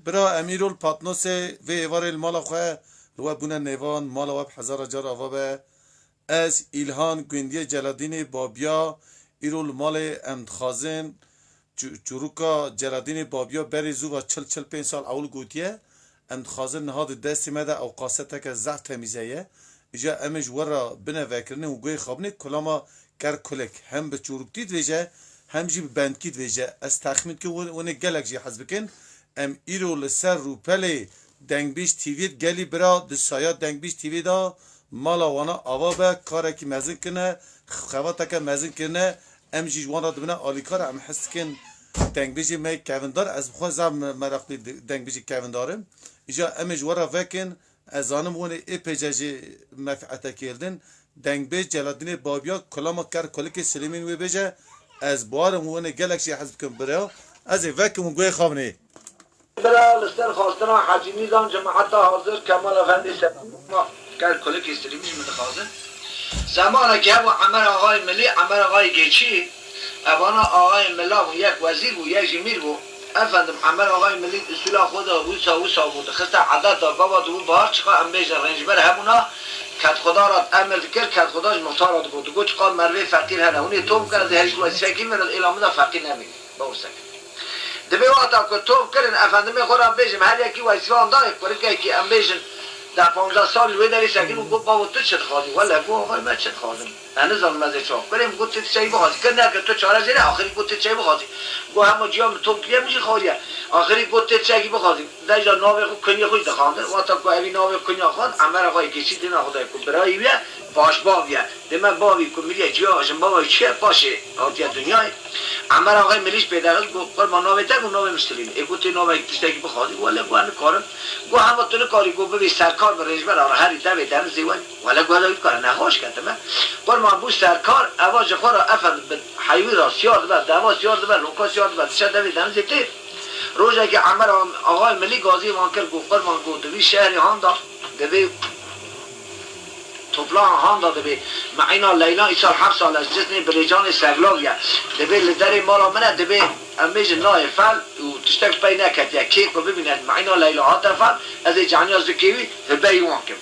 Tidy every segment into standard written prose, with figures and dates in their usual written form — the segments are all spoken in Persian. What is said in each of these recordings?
برا امیر الپاتنوس و ایوار المال خواه رو بونه نیوان مال و هزار جار آوا به از ایلهان گویندی جلادین بابیا ایرول مال امدخازن چروکا جلادین بابیا بری زو و چل 5 سال اول گوتیه امدخازن نهاد دستی مده او قاسته که زع تمیزه اجا امش ورا بنا وکرنه و گوی خوابنه کلاما کر کلک هم به چروکتید ویجه هم جی بندکید ویجه از تخمین که ونه گلک جی حزب کن ام ایرو لسر رو پله دنگ بیش تیوید گلی برا دسایا دنگ بیش تیوید دا مالا وانا آوا به کاره که مزن کنه خواتا که مزن کنه ام جی وانا دبنه آلیکار ام حس کن دنگ بیشی می کوندار از بخواه زم مراقبی دنگ بیشی کوندارم ایجا ام جوارا وکن از آنم ونه ای پیجاجی مفعته کردن دنگ بیش جلادین بابیا کلاما کر کلک سلیمین وی بیجه از بارم ونه گلکشی حزب کن برای از وکم و گوی خوابنه برای لستر خواستنا حاجی میزان جماعت حاضر کمال افندی ما کل کلک استریمیش متخاضر زمان که و عمر آقای ملی عمر آقای گیچی اوانا آقای ملا و یک وزیر و یک جمیر و افندم عمر آقای ملی اصول خود ویسا بود خسته عدد دار بابا دو بار چقا ام بیش رنجبر همونا کت خدا را عمل کرد کت خداش مختار را بود گو چقا مروه فقیر هنه اونی توم کرد هرش رو سکی مرد الامه دا فقیر نمید با سکی دبی وقتا که توم کردن افندم خودم بیشم هر یکی ویسوان داره کنه که ام بیشن در 15 سال روی داری سکین و گفت بابا تو چه خواهدی ولی گفت آقای من چه خواهدم هنوز آن مزه چاک بریم گفت تو چایی بخوادی که نه که تو چاره زیره آخری گفت تو چایی بخوادی گفت همه جیام تو کلیه میشه خواهدیه آخری گفت تو چایی بخوادی در جا ناوی خود کنی خوش دخوانده و تا که اوی ناوی کنی خواهد امر آقای کسی دینا خدای کن برای بیه باش باویه دیمه باوی کن میلیه جیا آشم بابا چیه باشه آتیه دنیای امر آقای ملیش پیدرست گفت ما ناوی تک و ناوی مستلیم ای گفت ناوی تشتکی بخوادی ولی گفت کارم گفت همه تو کاری گفت ببی سرکار به رجبر آره هری دوی در زیوان ولی گفت این کار نخواش کردم بر ما بو سرکار اواج خورا افند به حیوی را سیاد بر دوا سیاد بر لوکا سیاد بر شد دوی در زیتی روزی که عمر آقای ملی گازی مانکر گفت بر ما گفت دوی شهری هان دا دوی توپلا هان داده به معینا لیلا ای سال 7 سال از جسن بلیجان سرلاویه دبی لدری مارا منه دبی امیج نای فل و تشتک پی نکد یا کیک و ببیند معینا لیلا ها تفل از جانی از کیوی بی وانکم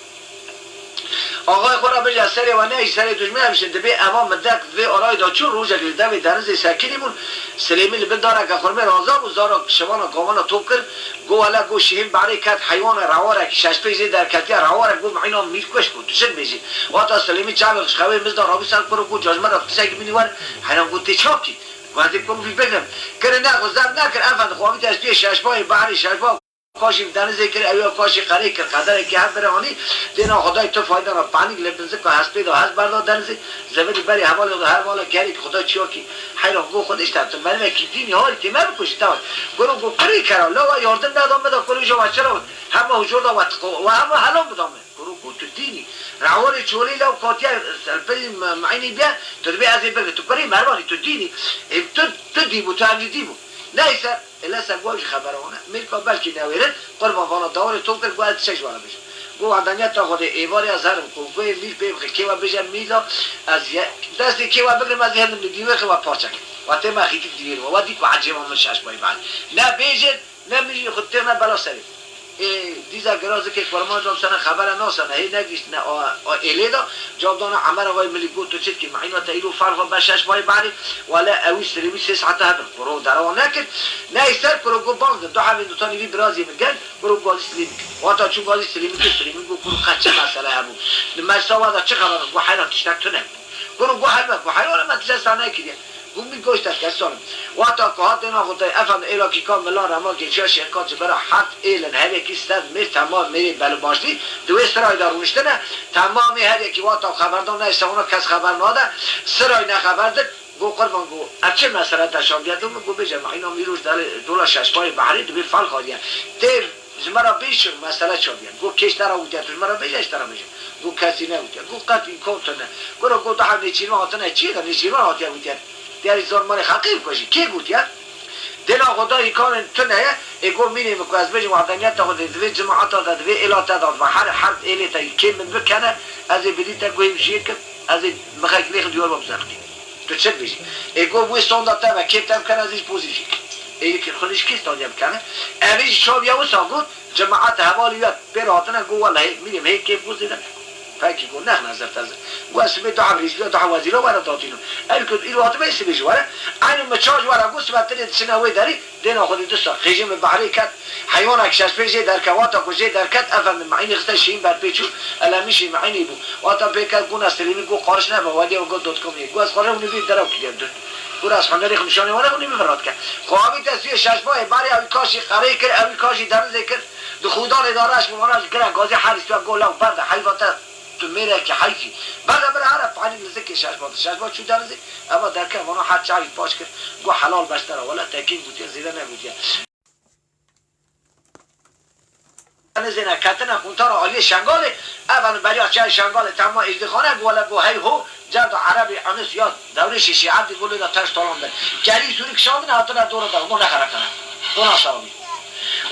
آقای خورا بجا سری و نه سری دشمن همیشه دبی امام مدک و آرای دا چون روزه که دوی درز سکینیمون سلیمی لبه داره که خورمه رازا و زارا شوانا گاوانا توب کرد گو حالا گو شهیم برای کت حیوان رواره که شش پیزی در کتی رواره گو معینا میکوش بود دوشن بیزی و تا سلیمی چاوی خشخوی مزدا رابی سر کرو گو جاجمه را کسایی که بینیوان حینا گو تیچاکی وقتی کم فی بگم کرده نه غزم نکر افند خواهی تشبیه شش پای بحری شش پای کاشی دنیزه کرد اویا کاشی قری کرد قدره که هر برهانی دینا خدای تو فایده را پانیک لبنزه که هست پیدا هست بردار دنیزه زمینی بری حواله و هر والا گری که خدا چیا کی حیران گو خودش تبتن منو که دینی هایی که من بکشی تاون گرو گو کری کرا لوا یاردن ندام بدا کلوشو بچه را همه حجور دا و همه حلام بدامه گرو گو تو دینی رواری چولی لو کاتیا سلپی معینی بیا تو بیا از این بگه تو کری مروانی تو دینی تو دیمو تو همجی دیمو نه ایسر الا سرگوش خبرانه میرکا بلکی نویرن قربان وانا دور تو کرد گوید چش وانا بشه گو عدنیت تا خود ایواری از هرم کن گوی میل بیبخی کیوا بجم میلا از دستی کیوا بگرم از هرم دیوه خوا پارچک و تیم خیتی دیویر و دیک و عجیب من شش بای بعد نه بیجن نه میجی خود تیم بلا سری دیزا گرازه که فرمان جام سن خبر ناسن هی نگیش نه الیدا جواب دانا عمر آقای ملی گفت تو چت که معینا تایلو فرق با شش بای بعد ولا اوی سلیمی سه ساعت هبل برو درو نکرد نه ایستر برو گو باز دو همین دو تا نیوی برازی میگن برو گازی سلیمی و تا چون گازی سلیمی که سلیمی گو برو خچه مسئله همون مساوا دا چه خبر گو حیران تشتک تو نه برو گو حیران ما تجسانه کیه گومی گوشت است کسان و تا که هات اینا خدای افند ایلاکی کام ملان رما که چه شرکات برای حد ایلن هر یکی استاد میر تمام میری بلو باشی دوی سرای دارونشته نه تمامی هر یکی و تا خبردار نه اونا کس خبر ناده سرای نه خبر ده گو قربان گو اچه مسئله تشام بیادم گو بجم اینا میروش در دولا شش پای بحری دوی فال خواهدیم تیر زمرا بیش مسئله چه بیاد گو کش در آوردی تو زمرا بیش در آوردی گو کسی نبودی گو قطعی کنتونه گو تا هم نیچیرم آتنه چی داری نیچیرم آتی بودی دیاری زور مال حقیق کشی کی گوید یا دل خدای کار تو نه اگو مینیم که از بچه وحدانیت تا خود دوی جماعت تا دوی الات داد و هر حرف الی تا کی من بکنه از بدی تا گویم شیر که از مخک لیخ دیوار بزرگی تو چه بیشی اگو وی سوندا تا و کی تام کنه از این پوزیشن یکی خودش کیست دادیم کنه امیش شاب یا وسا گفت جماعت حوالی یاد براتنا گو والله میریم هیچ کیف گوزیدن فاكي يقول نحن نزفت هذا واسمي دعاء رئيس دعاء وزير ولا تعطينه الكل إلو هذا ما يسوي جواره أنا متشاج ولا قص بعد سنة ويداري دينا خذ دستا خيجي البحري كات حيوانك شاش بيجي دركواتك وجي دركات أفهم معيني خستشين بعد بيشو ألا مشي معيني بو واتا بيكال كونا سليمي كو قارش نبا ودي وقول دوت كوم يقول قارش ونبي درب كده دون كل أصحابنا ريخ مشاني ولا ونبي فرات كه خوابي تسوي شاش باي باري أبي كاشي خري كر أبي كاشي درز كر دخودان إدارش ممانج كره غازي حارس تو قول له بعد حيوانات تو میره که حیفی بعد عرف علی نزدیک ششبات شو درزی اما در که منو حد چایی پاش کرد گو حلال بشتره ولی تاکید بودی زیده نبودی نزدینا کتنا خونتار عالی شنگاله اول برای چای شنگاله تمام اجدخانه گوله گو هی هو جد عربی انس یاد دوره شیعه دی گوله دا تاش طالون ده گری سوری کشاندن حتی دور دا مو نخره کنه دونا سامی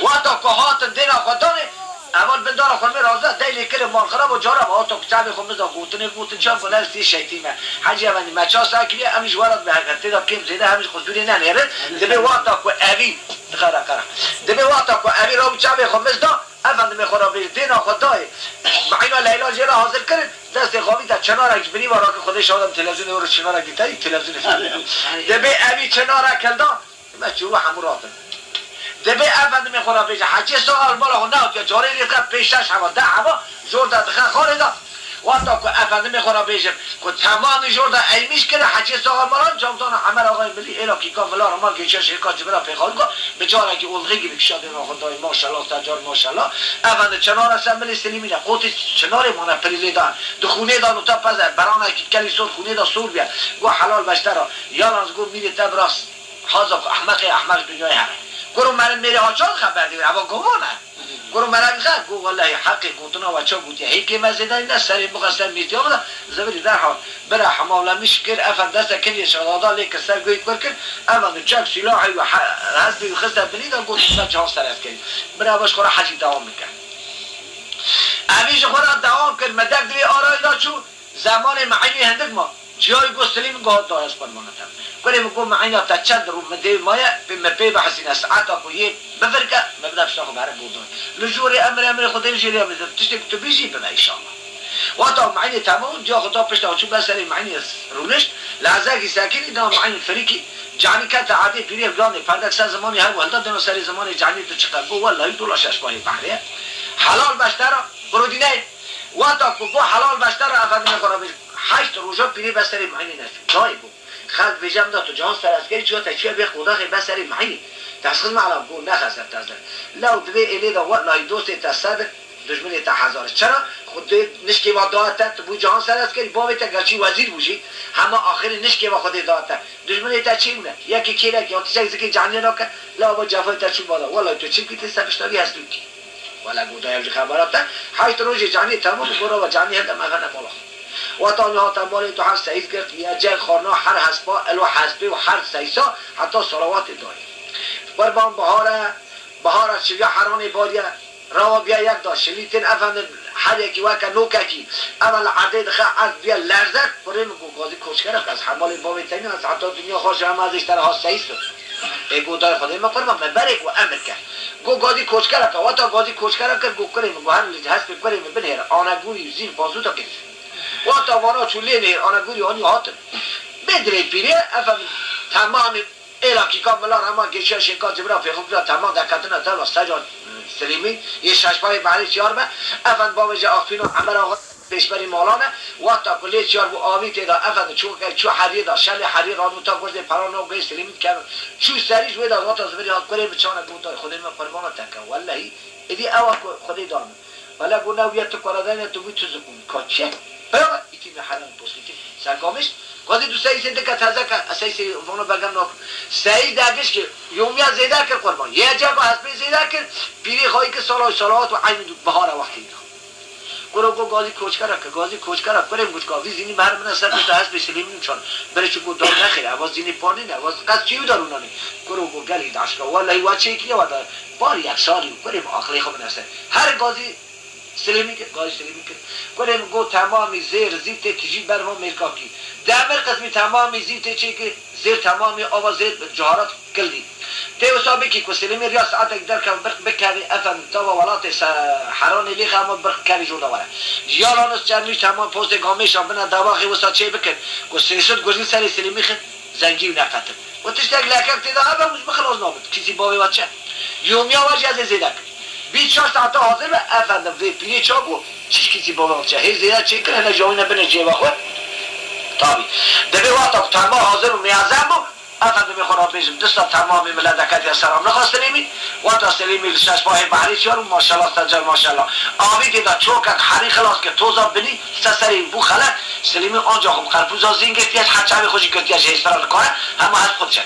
وقتا که هات دینا خودانه اول بندار خود می رازه دیلی کل مال خراب و جارم آتو کتابی خود میذار گوتن چند کنه سی شیطیمه حجی اونی مچاس اکلی همیش وارد به حقیقت دا کم زیده همیش خودوری نمیره دبی وقتا که اوی خرا دبی وقتا که اوی رو چابی خود میذار اول میخورا به دین خدای معینا لیلا جرا حاضر کرد دست خوابی در چنارک بری وارا که خودش آدم تلویزیون رو چنارک دیدی تلویزیون فیلم دبی اوی چنارک کلدا ما چرو هموراتن دبی اول میخورا بیش حجی سوال بالا نه که جاری ریخت پیشش هوا ده هوا زور داد خاردا وقتا که اول میخورا بیش که تمام زور داد ایمیش کرد حجی سوال بالا جامدان عمر آقای ملی الاکی کاملا رمان گیشه شرکت جبرا پیخاد کو بچاره که اولغی بکشاد اینا خدای ماشاءالله تجار ماشاءالله اول چنار اسمبلی سلیمی نه قوت چنار مون پریلی دان دخونه دان تا پس برانه که کلی سور خونه دا سور بیا گو حلال بشترا یالانز گو میری تبراس حاضر احمق دنیای هر گرو من میره ها چون خبر دیگر اما گمانه گرو من میخواد گو والله حقی گوتنا و چه گوتی هیچی مزیدن نه سری بخستن میتی آمده زبری در حال برای حماله میشکر افن دست کنی شرادا لیک سر گویت برکن اما چک سلاحی و حسبی خسته بلیدن گوتی جهان سر از کنی برای باش خورا حجی دوام میکن امیش خورا دوام کن مدک دوی آرای دا چو زمان معینی هندک ما جای گستلیم گاه دارست برمانتم کنیم گو معینا تا چند رو مده مایه بمپی بحثین ساعت اکویه بفرکه مبدا بشتاقو بره بودن لجوری امر خودی جیری بزن تشتک تو بیجی بنا انشاءالله وقتا معینی تمام جا خدا پشتا چون بسری معینی رونشت لحظه ساکنی دا معین فریکی جانی کت عادی پیری گانی پردک سر زمانی های ولدا دنو سری زمانی جانی تو چقدر گو والله دولا ششبانی بحریه حلال بشترا برودینه وقتا گو حلال بشترا افرمی نکنه 8 روزا پیری بسری معینی نشد جای گو خالد بيجام ده تجان سراسكري شو تشيا بيخ وضاخي بسري معي تسخذ معلم قول نخسر تزر لو تبي إلي ده وقت لا يدوسي تصدق دشمني تحذر چرا خود نشكي ما داعت تبو جان سراسكري بابي تقرشي وزير بوشي هما آخر نشكي ما خود داعت دشمني تشيمنا ياكي كيلك يا تشيك زكي جاني ناك لا با جافي تشيم بالا والله تو چيم كي سبشتاري هستوكي ولا قودا يبجي خبرات 8 روز جاني تمام برو و جاني هذا ما غنا بالا وطانها تمالی تو هر سعید کرد یا جل خارنا هر حسبا الو حسبی و هر سیسا حتی صلوات داری قربان بهار شویا حرانی باریا روا بیا یک داشت شلیتین افند هر یکی وکا نوککی اول عدد خواهد از بیا لرزد بریم گازی کشکرک از حمال باوی تینین از حتی دنیا خوش هم ازش تر ها سیس رو گو دار خودی ما قربان مبرک و امر کرد گو گازی کشکرک و تا گازی کشکرک گو کریم گو هر حسب بریم بنهر آنگوری زین بازو تا کسی وقتا وانا چوله نیر آنها گوری آنی هاتن بدره پیره افهم تمام ایلاکی کاملا رما گیشه شکا جبرا فیخوب را تمام دکتنا دل و سجاد سلیمی یه ششپای بحری چیار با افهم بابجه آفین و عمر آقا پیشبری مالانه وقتا کلی چیار با آوی تیدا افهم چو حریر دا شل حریر رانو تا گرده پرانو گی سلیمی کردن چو سریش ویدا واتا زبری هات کلی بچانه بودای خودی من قربانا تکن واللهی ایدی اوا خودی دارم ولی گو نویت کردن تو بی تو زکون کچه برای ایتی محرم پوسکیتی سرگامش قاضی دو سعی سنده که تازه که سعی وانو بگم ناکن سعی داگش که یومیا زیده کرد قربان یه جا با حسبی زیده کرد پیری خواهی که صلوات و عین بهار وقتی دیخ گروه گو گازی کوچ کرد بریم گوش کافی زینی محرم نصر به حسب سلیمیم چون برای چو گو دار نخیره عواز زینی پانی نه عواز قصد چیو دارونانه گروه گو گلی داشت والله وا چه کیه و دار بار یک سالی بریم آخری خوب نصر هر گازی سلیمی که گاهی سلیمی که گفتم گو تمامی زیر زیت تجی برما مرکاکی در قسمی تمامی زیت چی که زیر تمامی آوا زیر جهارات کلی ده وسابی که سلیمی ریا ساعت در که برق بکردی افن تا ولات حرانی لیخ اما برق کردی جو دواره یالانس جرمی تمام پوست گامیش بنا دواخی وسا چی بکن که سیشد گوزین سری سلیمی خد زنجی نقطه و تشتاق لکک تدا ها مش بخلاص نابد کسی باوی وچه یومیا وجه از زیدک 24 ساعت حاضر به افندم وی پیه چاگو چیش کسی باوی وچه هی زیده چی کنه نجاوی نبینه جیبا خود تابی دبی وقتا تمام حاضر و میازم بو افندم میخورا بیشم دستا تمامی ملدکتی سلام نخواستنیمی وقتا سلیمی لشش ماه بحری چیارو ماشالله تجر ماشالله آبی دیدا چوکک حری خلاص که توزا بنی سسری بو خلق سلیمی آنجا خب قرپوزا زین گرتیش حچاوی خوشی گرتیش هیسترال کنه همه هست خود شد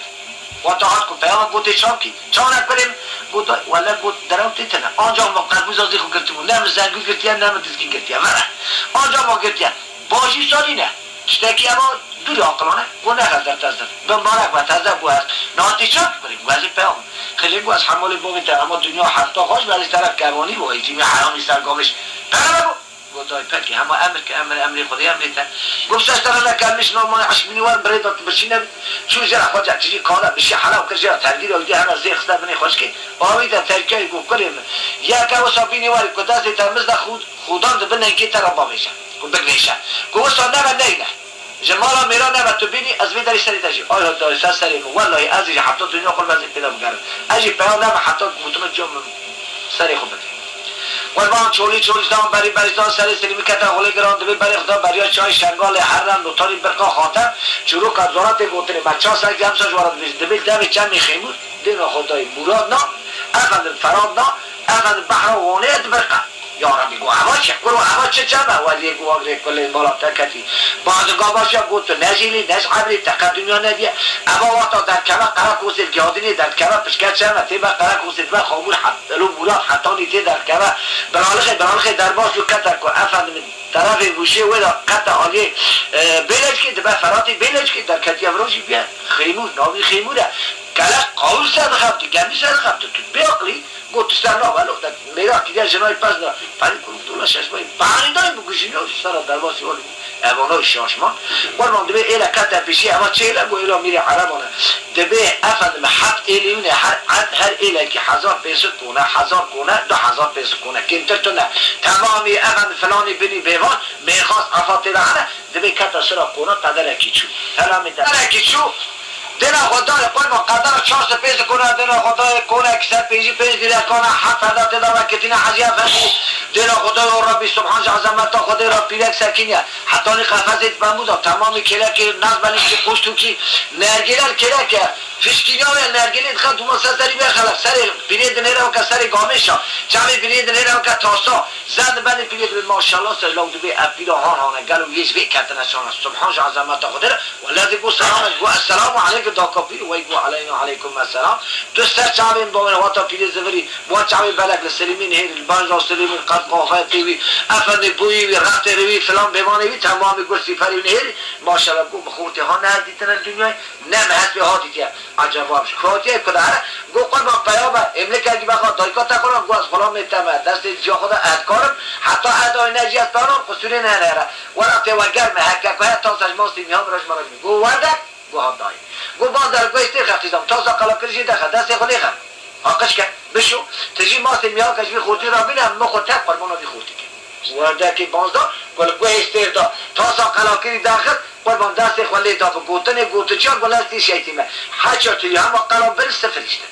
وقتا هات کن پیام بوده چام کی چانک بریم بود ولی بود درام تیتنه آنجا ما قرپوزا زی خود گرتیمون نم زنگو گرتیه نم دزگی گرتیه وره آنجا ما گرتیه باشی سالی نه تشتکی اما دوری عقلانه و نه در تزد بمبارک و تزد بو هست نهاتی چاک بریم وزی پیام خیلی بو از حمال بومیتر اما دنیا حتا خوش ولی طرف گوانی بو ایتیمی حرامی سرگامش پیام بو گفتای پکی همه امر که امر خودی امریته گفت سستر نکرمش نامان عشمینی وار بریدات بشینم چون جرا خواجه چیزی کالا بشی حالا و کجا ترگیر اولگی همه زی خسته بنی خوش که آویده ترکیه گفت کنیم یا که وصابینی واری که دستی ترمز ده خودان ده بنن که تر با میشه بگنیشه گفت نه نه جمالا میرا نه تو بینی از وی داری سری تجی آیا داری سری والله ازی حتی دنیا خود واسه پیدا میگرد اجی پیام نه حتی مطمئن جم سری خوب قربان چولی دام بری دان سری سلیمی کتا غلی گران دبی بری خدا بریا چای شنگال هرن نوتاری برقا خاطر چروک از زورات گوتنی بچه سر گمسا جوارد بیش دبی دمی چند میخیمود دین خدای مراد نه افند فراد نه افند بحر وانه برقا یا ربی گو هوا چه گو هوا چه چمه ولی گو اگر کلی بالا تکتی بعض گاباشا گوت نجیلی نش عبری تک دنیا ندیه اما وقتا در کما قرا کوسل گادینی در کما پشکت چمه تیبا قرا کوسل با خامول حتی لو مراد حتی نیتی در کما برالخ در باش رو کتر کو افند طرف گوشه ولا قطع عالی بلج که دبا فراتی بلج که در کتی افروشی بیا خیمور نامی خیموره کلا قول سر خبتی گندی سر خبتی تو بیاقلی گوت سرنا ولو در میرا کدیا جنای پس نه پری کلولا ششمای پانی دای بگوشینی سر در باسی ولی اوانای شاشمان قربان دبی ایلا کتا پیشی اما چیلا گو ایلا میری عربانه دبی افند محط ایلیونه هر ایلا که 1000 پیسه کنه 1000 کنه 2000 پیسه کنه کنتر تو نه تمامی افند فلانی بینی بیوان میخواست افاتی لعنه دبی کتا سرا کنه قدر کیچو سلامی قدر کیچو دینا خدای قربان قدر 400 پیسه کنه دینا خدای کنه 150 پیسه دینا کنه 700 تدا کتینا حجیه فهمی دینا خدای ربی سبحان عظمت خدای را پیرک سکینه حتی نی قفزت بمودا تمامی کلک نزبلی که پشتو کی نرگیل کلک فشکینا و نرگیل خد تو مسدری بخلق سر پیرید نرا و سر گامشا جمع پیرید نرا و تاسا زد بن پیرید ماشاءالله سلام دبی اپیرا هان گلو یش بی کتنا سبحان عظمت خدای ولذي گو سلام گو السلام علیکم دا کافی و گو علینا علیکم السلام تو سر چاوین با من واتا پیرید زوری با چاوی بلک لسلیمین هیر البانجا سلیمین قد قافتی وی افند بوی وی رخت روی فلان بمانه وی تمام گل سفری نهیر ماشاءالله گو بخورتی ها نه دیتن دنیای نه حسب هاتیه عجبا شکراتیه کداره گو قربان پیام املک اگه بخواد دایکا تکنم گو از خلا میتمه دست جا خدا ادکارم حتی ادای نجیت دارم قصوری نه نره وقتی وگر محکک و تا سجماستی میام راش مرا گو وردک گو ها دای گو باز در گوی استیر خفتیدم تا ساقلا کرشی دخل دست خودی خم آقش که بشو تجی ماستی میام کشوی خورتی را بینم مخور تک قربانا بی خورتی که وردکی بازدا گل گوی استیر دا تا ساقلا کری داخل قربان دست خلی دا بگوتن گوتچار بلستی شیطیمه حچا توی هم قلابل سفرشته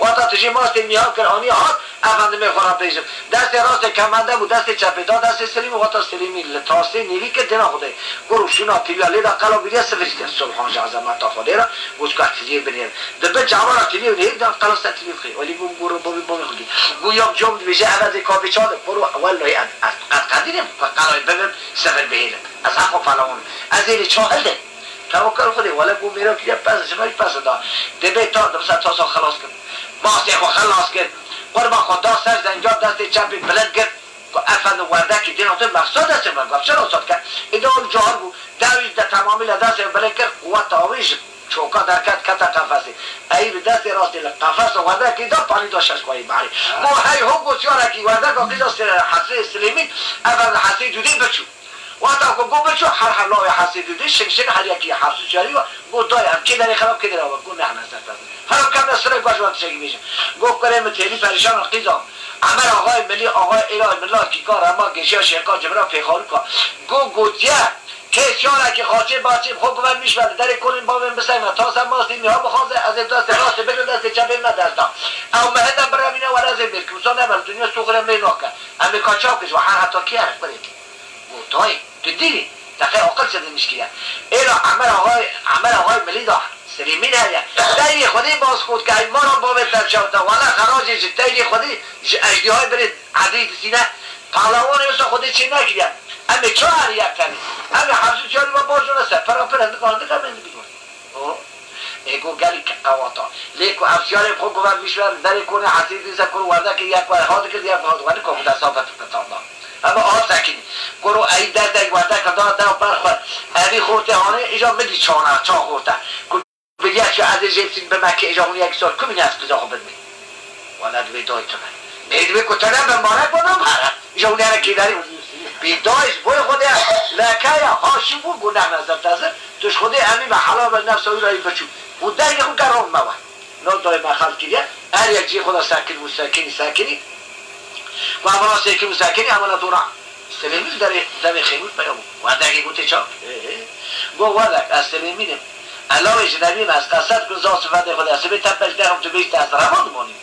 وقتا تجی ماستی میام کرانی هات افند میخورم پیشم دست راست کمنده بود دست چپی دا دست سلیم وقتا سلیمی لطاسته نیلی که دینا خوده گروه شونا تیویا لیدا قلابیده سفرشته سبحان عظمت خدا را گوشکا تیوی بنیر دبه جوارا تیوی نهید دا قلاسته تیوی خیلی ولی گو گروه بابی خودی گو یاب جمد میشه عوض کافی چاده برو اول لای از قدیرم قلای ببرم سفر بهیرم از حق فلاون از ایلی چاهده توکل خودی ولی گو میرا کلیه پس شمایی پس دا دبه تا سا خلاص کن باسی خو خلاص کن قربان خدا سر زنجا دست چپی بلند کرد که افند وردکی دین آتون مقصد است من گفت چرا استاد کرد ایده اون جهار بود دویش در تمامی لدست بلند کرد قوت آویش چوکا در کت قفسه ای به دست راست قفس ورده که دا پانی داشتش کوی باری گو هی هم گوشیاره کی ورده که قیداست حسه سلیمی اول حسه جودی بچو وقتا که گو بچو هر حلای حسه جودی شنگ هر یکی حسه جاری و گو دای هم که داری خراب که داری گو نه هر کم نسره گوش وقت شگی میشه گو کریم تیلی پریشان قیدا عمر آقای ملی آقای ایران ملت کی کار اما گشیا شرکا جبرا پیخارو کا گو کسیاره که خاطر باچیم حکومت میشونه در کنیم با من بسیم تا سم ماست این ها بخوازه از دست راست بگو دست چپ این ندستا او مهدم برم اینه ورزه بیر که بسان نبرم دنیا سوخرم بیناکه امریکا چاکش و هر حتی کی عرف برید گوتای تو دیدی دقیق عقل شده میشکیه ایرا عمر آقای ملی دا سلیمین هیا دایی خودی باز خود که ما را با بهتر شوتا والا خراجی دایی خودی اجدی های برید عدید سینه پهلوان یوسا خودی چی نکرید امی چهار یک کنی امی حفظ چهاری با باشونه سفر پرنده کننده کننده بیگون ایگو گلی قواتا لیکو افسیار خود گوبر میشور در کنه حسیدی سکر ورده که یک ور حاضر کرد یک ور ولی که خود اصافت کتانده اما آه سکنی گرو ای در ورده که دار برخور اوی خورته هانه ایجا مدی چانه چان خورته بگه که از جیبسین به مکه ایجا اون یک سال کمی از قضا خود بدمی والا دوی دای تو من بیدوی کتنه به مارک بودم ایجا اون یعنی که داری بیدایش بوی خوده لکه هاشیبو گناه نظر تازه توش خوده امی به حلال به نفس اوی رایی بچو و دیگه خود گرام موان نو دای مخل کریه هر یک جی خدا ساکنی و اولا ساکنی اولا دورا سلیمی در خیمود پیامو و دیگه گوته چا گو ودک از سلیمینم علاوه جنبیم از قصد کن زاست فده خود است به تبش دهم تو بیشت از رمان مانیم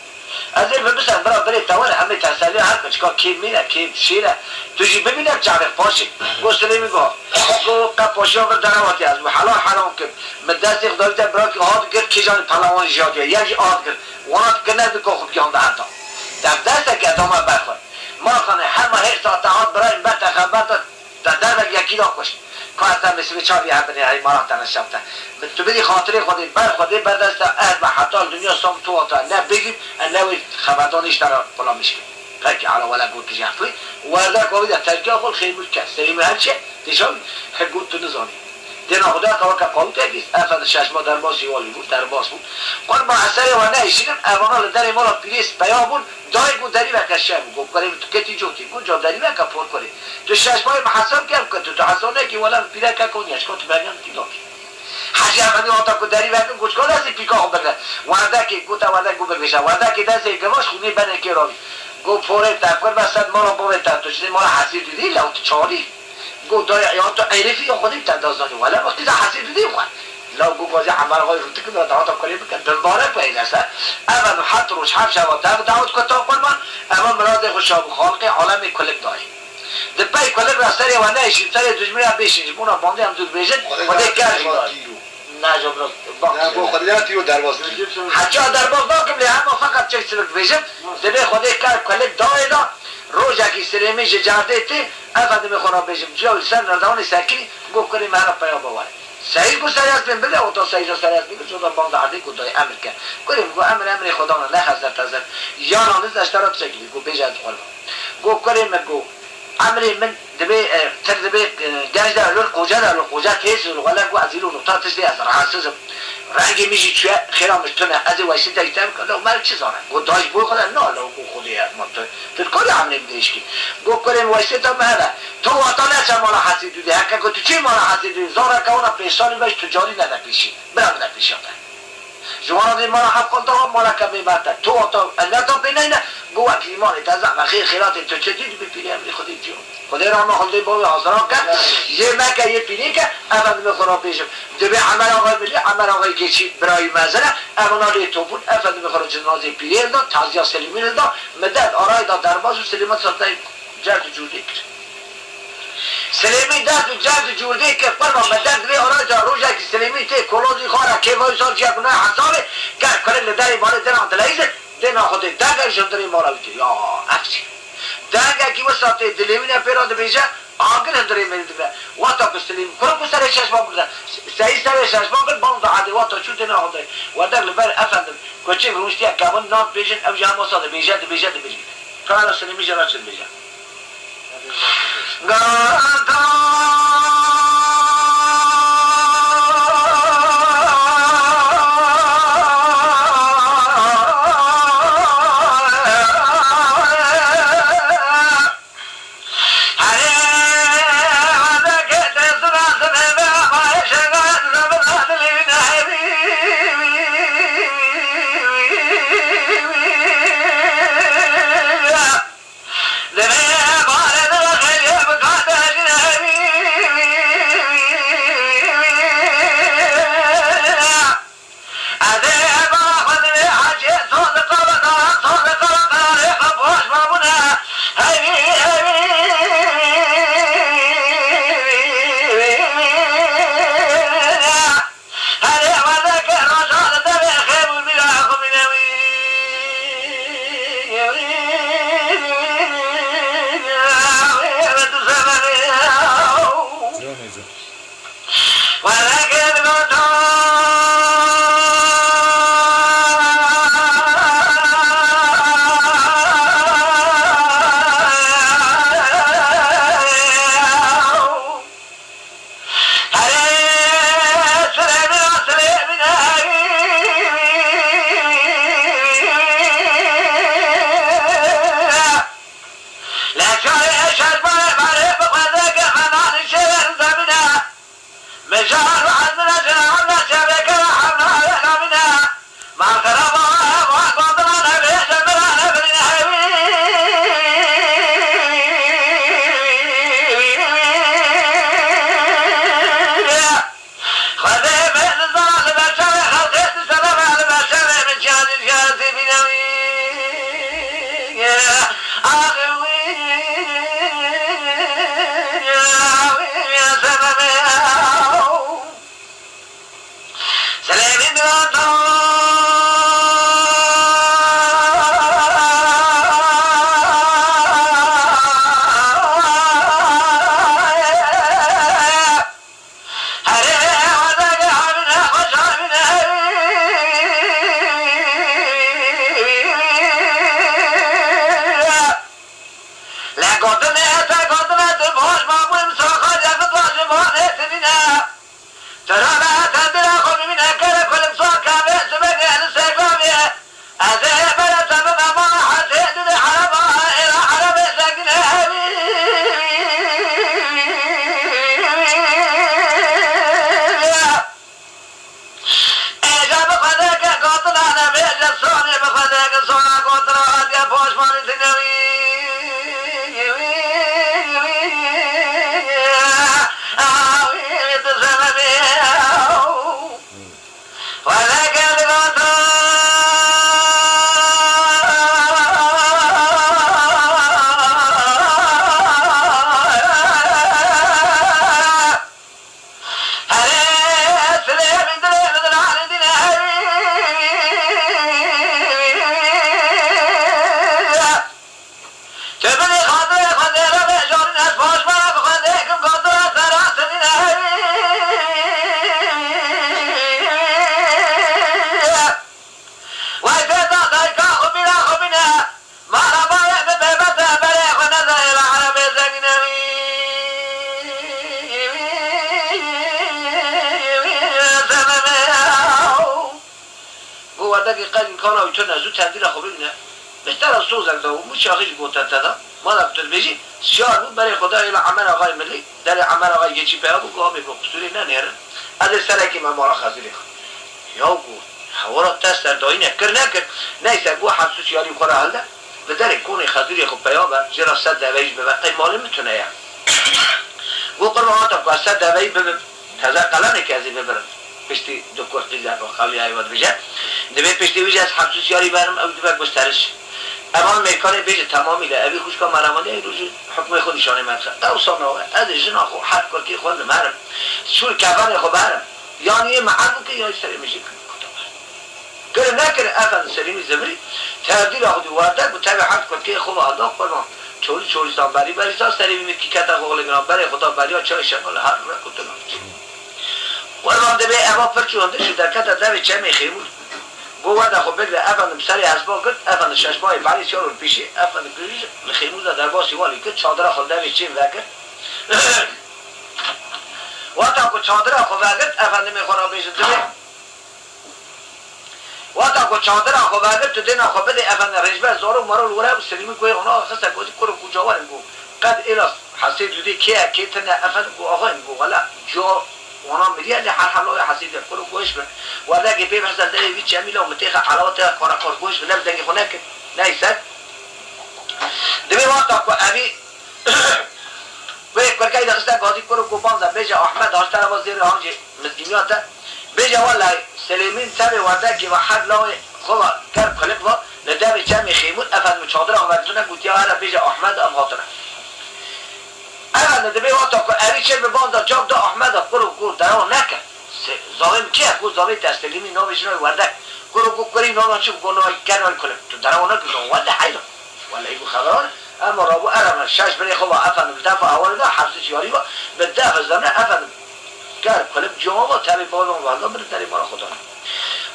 از این بسن برای بری توان همه تسلی هر کچکا کیم مینه کیم شیره توشی ببینم جعبه پاشی گو سلیمی گو قپاشی ها بر درواتی از حالا حرام کن مدستی خدایی در برای که هاد گرد کجان پلوان جادیه یکی آد گرد وانات کنه دو که خوب گیانده حتی در دسته که ادامه برخواه ما خانه همه هر ساعت هاد برای این بطه خبرت در بگ یکی را کشت که حتی مثل چاوی هبنی های ماران تنشبته تو بدی خاطری خودی خودی بردست اهد و حتی دنیا سام تو آتا نه بگیم نوی خبردانیش در پلا میشکن فکر علا ولا گود کجی حفلی ورده کوی در ترکیه خود خیلی بود که سلیمی هر چه دیشان گود تو نزانی دینا خدا که قانون تگیست افد ششما در باز یوالی بود در باز بود قرآن با اثری و نهیشینم اوانا لدر مالا پیریس بیابون دای گو دری و کشه گو کریم تو کتی جوتی گو جا دری و کپور کنی تو ششمای محسن کرد که تو حسانه که ولا پیره که کنیش کن تو بگم تیلاکی حجی همانی آتا که دری و کن گوشکان از این پیکا خود بگرد ورده که گو تا ورده گو بگوشه ورده که دست گواش خونی بنه که راوی گو پوره تفکر بستد ما را باویتن تو چیزی ما را حسیر دیدی لوت چاری گو دای یا تو عرفی یا خودی تدازانی ولی وقتی در حسیر دیدی خواه لو گو بازی عمر آقای رو تکن و دعوت کنیم بکن درباره پایین است اول حتی روش هم شود دعوت کتاب قربان اما مراد خوشاب خالق عالم کلک داری ده پای کلک را سری و نهشین سری دجمری هم بیشین مونا بانده هم دور بیشن و ده کرد نه جبرا با خودیاتی و درباز حجا درباز داکم لی همه فقط چک سلک بیشن ده بی خوده کرد کلک داری دا روزا که سلیمی جارده تی افاده میخورا بیشم جاوی سر نردوانی سرکی گو کنیم هر پایا بواره صحیح کو سریعت بین بده او تا صحیح سریعت بین چون باند عادی کو دای امر کرد کنیم گو امر خدا نه حضرت تازه یا نانز اشتراط شکلی گو بیجاد قربان گو کنیم گو امر من دبی تر دبی گنج در لول قوجا تیز ولا گو ازیلو نقطه تشتی از راحتسم رنگی میشی چه خیرامش تونه از وایسی دیدم که مال چی زاره گو داش بو خدا نه لو گو خودی ما تو کاری امر میدیش کی گو کنیم وایسی تا مهدا تو وطن چه مال حسی دیدی هک تو چی مال حسی دیدی زاره که اون پیشانی بهش تجاری نده پیشی برام نده پیشاته جوان دی مال حق قلتا مال کمی بات تو الا تو بینینا گو کلیمان تازه خیر خیرات تو چه دیدی بپیلی امر خودی جون خدا رحم خدای با حاضران کرد یه مکه یه پیلی که اول میخورا پیشم دبی عمل آقای ملی عمل آقای گچی برای مزنه امانا لی تو بود اول میخورا جنازه پیلی دا تازیا سلیمی دا مدد آرای دا درباز و سلیمت سلطه جرد جوردی کرد سلیمی دست و جرد جوردی که قربان مدد لی آرای دا روژه که سلیمی تی کلوزی خواره که وای سال چیه کنه حسابه کرد کنه لداری ماله دران دلایزه دینا خودی دنگه شدری مالا بیتی یا افسی دنگه کی وسط دلیمینه پیراد بیجه آگر هندری میدونه وقتا کستلیم کرو کسر شش باب کرد سعی سر شش باب کرد باند عادی وقتا چون دینا خودی وقتا لبر افندم کوچه روشتی کابون نام بیجن او جام وسط بیجه بیجه کار سلیمی جرا چه بیجه گاتا اما میکانه بیش تمامی له ابی خوش کا مرامانه روز حکم خود نشانه مدخل اوصلنا از جنا خو حد کل کی خود مرم شو کفن خو برم یعنی معلوم که یا سری میشه کر نکر افن سلیمی زبری تعدیل خود وارد بود تبع حد کل کی خو الله قرآن چوری سان بری سان سری می کی کتا خو لگرام بری خدا بریا چه شمال هر رو کتن قرآن دبی اما پرچونده شو در کتا دبی چه میخیمون گوه ده خب بگره افندم سری ازبا کرد افند ششمای بری چارو پیشی افند گریز لخیموزه در باسی والی کرد چادره خود دوی چین وکر واتا که چادره خود وکر افند میخورا بیشت دوی واتا که چادره خود وکر تو دینا خود بده افند رجبه زارو مرول وره و سلیمی کوی اونا خسته گوزی کرو کجاوارن گو قد ایلاس حسید لوده که تنه افند گو آقاین گو غلا جو اونا میگه لی هر حلای حسید کرو گوش بر و داگه پی بحثل داری وی چمیل و متیخ علاوات کار گوش بر نبدنگی خونه که نیست دمی واتا که اوی وی کرکای دسته گازی کرو گوپانزا بیجا احمد داشتر و زیر آنجی مزگیمیات بیجا والله سلیمین سر ورده که و حد لای خواه کرب خلق و نداری چمی خیمون افند چادر آوردتونه گوتیا هر بیجا احمد ام خاطره اول ندبی واتا که اوی چه ببانزا جاب دا احمد کرو دران نکن زاویم کیه کو زاوی تستلیمی نامش نوی ورده کرو کری نامش گناه کنال کنه تو دران نکن ورده حیدم ولی ایگو خبران اما رابو ارم شش بری خوب افندم دفع اول ده حبس یاری با به دفع زمنه افندم گر کلم جمعه و تبی بالون والله بر داری مرا خدا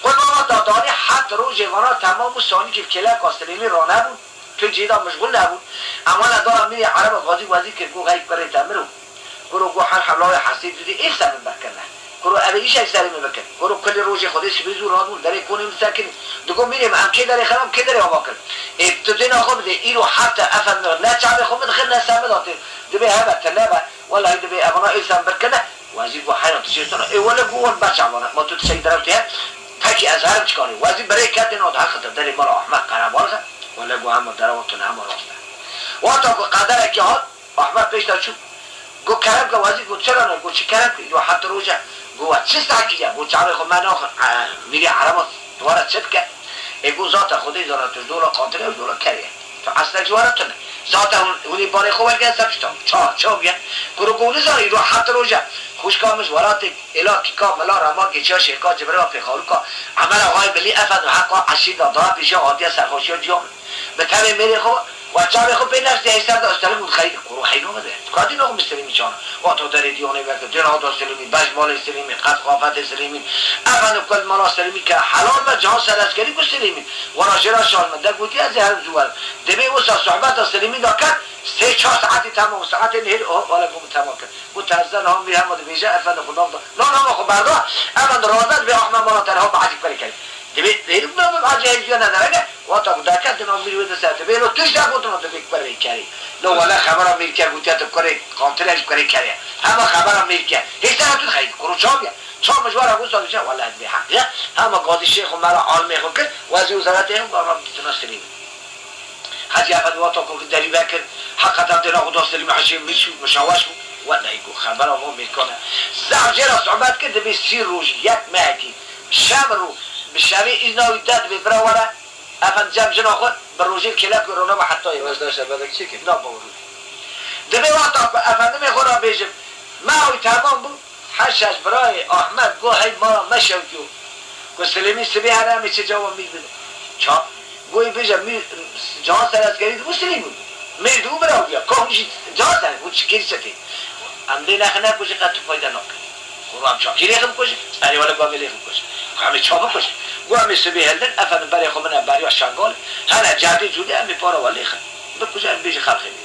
قول ما دادانی حتی رو جوانا تمام و ثانی که کلک آستریمی را نبود تو جیدا مشغول نبود اما ندارم میری عرب غازی وزی که گو غیب بره تمرو گو هر حمله حسید دیدی این سمن بکنه گرو اولیش اکثری میبکن گرو کل روز خودش بیزو رادون داره کنیم ساکن دگو میریم هم که داره خرام که داره آقا کن ابتدای نخواه بده اینو حتی افند نه چعب خود خیلی نسمه داته دبه هبت تنبه والله دبه امانا ایسان برکنه وزیر گو حیران تشیرتونه ای ولی گوان بچه امانا ما تو تشایی درفته تکی از هرم چکانی وزیر برای کردن آده حق داره مالا احمد قربارزه ولی گو هم دروتونه هم راسته واتا گو قدر که ها احمد پیش دار شد گو کرم که وزیر گو چرا نه گو چی کرم که حتی روزه گو چی ساکیه گو چاره خود من آخر میری حرم دواره چت که ایگو ذات خودی داره تو دولا قاتله و دولا کریه تو اصلا جوارتونه ذات اونی باره خوبه که سبشتا چا بیان گرو گولی زاری رو حتی روزه خوشکامش ورات الاکی کا ملا رما گیچا شرکا جبره و پیخارو کا عمل آقای بلی افند و حقا عشید دادا پیشه عادی سرخوشی و جیام به طبع میری خوب و چابه خوب بینش دیستر داشتره بود خیلی گروه حینو بده کادی نگو مسلمی چانه و تو داری دیونه بکر جناد سلیمی بجمال سلیمی قد قافت سلیمی افند کل مالا سلیمی که حلال و جهان سرسکری کو سلیمی و راجرا شالمنده گوتی از هر زوال دبی وسا صحبت سلیمی دا کرد 3-4 ساعتی تمام ساعت نهیر والا گم تمام کرد گوت تازن هم بی هم بیجه افند خدا نه خب بردا افند رازت به احمد مالا تنها بعدی کاری کرد دبی دیرم نام عجیبی نداره واتا دکت دنام میری به دست بیرو توش دکتون تو فکر بری کاری لو والا خبرم میری که گوتیا تو کاری کانترکت کاری کاری اما خبرم میری که هیچ تو خیلی کروچابیا چه مشوار گوشت میشه والا به حق اما قاضی شیخ مرا عالم خو کرد وزیر وزارت هم گفتم تناسلی حاجی افد واتا کو دلی بکر حقیقتا دنا خدا سلیم حشیم میشو مشاوش ولا يقول خبره مو میکنه زعجر صعوبات كده بيصير روج يك ماكي شامرو بالشامي إذا وداد ببراورة أفن جاب جناخد بالروجين كلاك ورونا ما حتى يبغى وزداش بدك شيء لا بورو دبي وقت أفن دم يخورا بيجم ما هو تمام بو حشاش براي أحمد قو هاي ما مشوكيو كسلمي سبي هذا مش جواب ميبل شا قوي بيجم جان سراسكري مسلمي مردو براويا كونجي جان سر وش كيرسته عمدي نخنا كوشي قد فايدة ناك قرام شاكيري خم كوشي بري ولا قابلي خم كوشي قامي چابا كوشي قامي سبي هلدن أفن بري خمنا بري وشانقال هنا جادي جودي أمي بارا ولي خم بكوشي أمي بيجي خلقي بيجي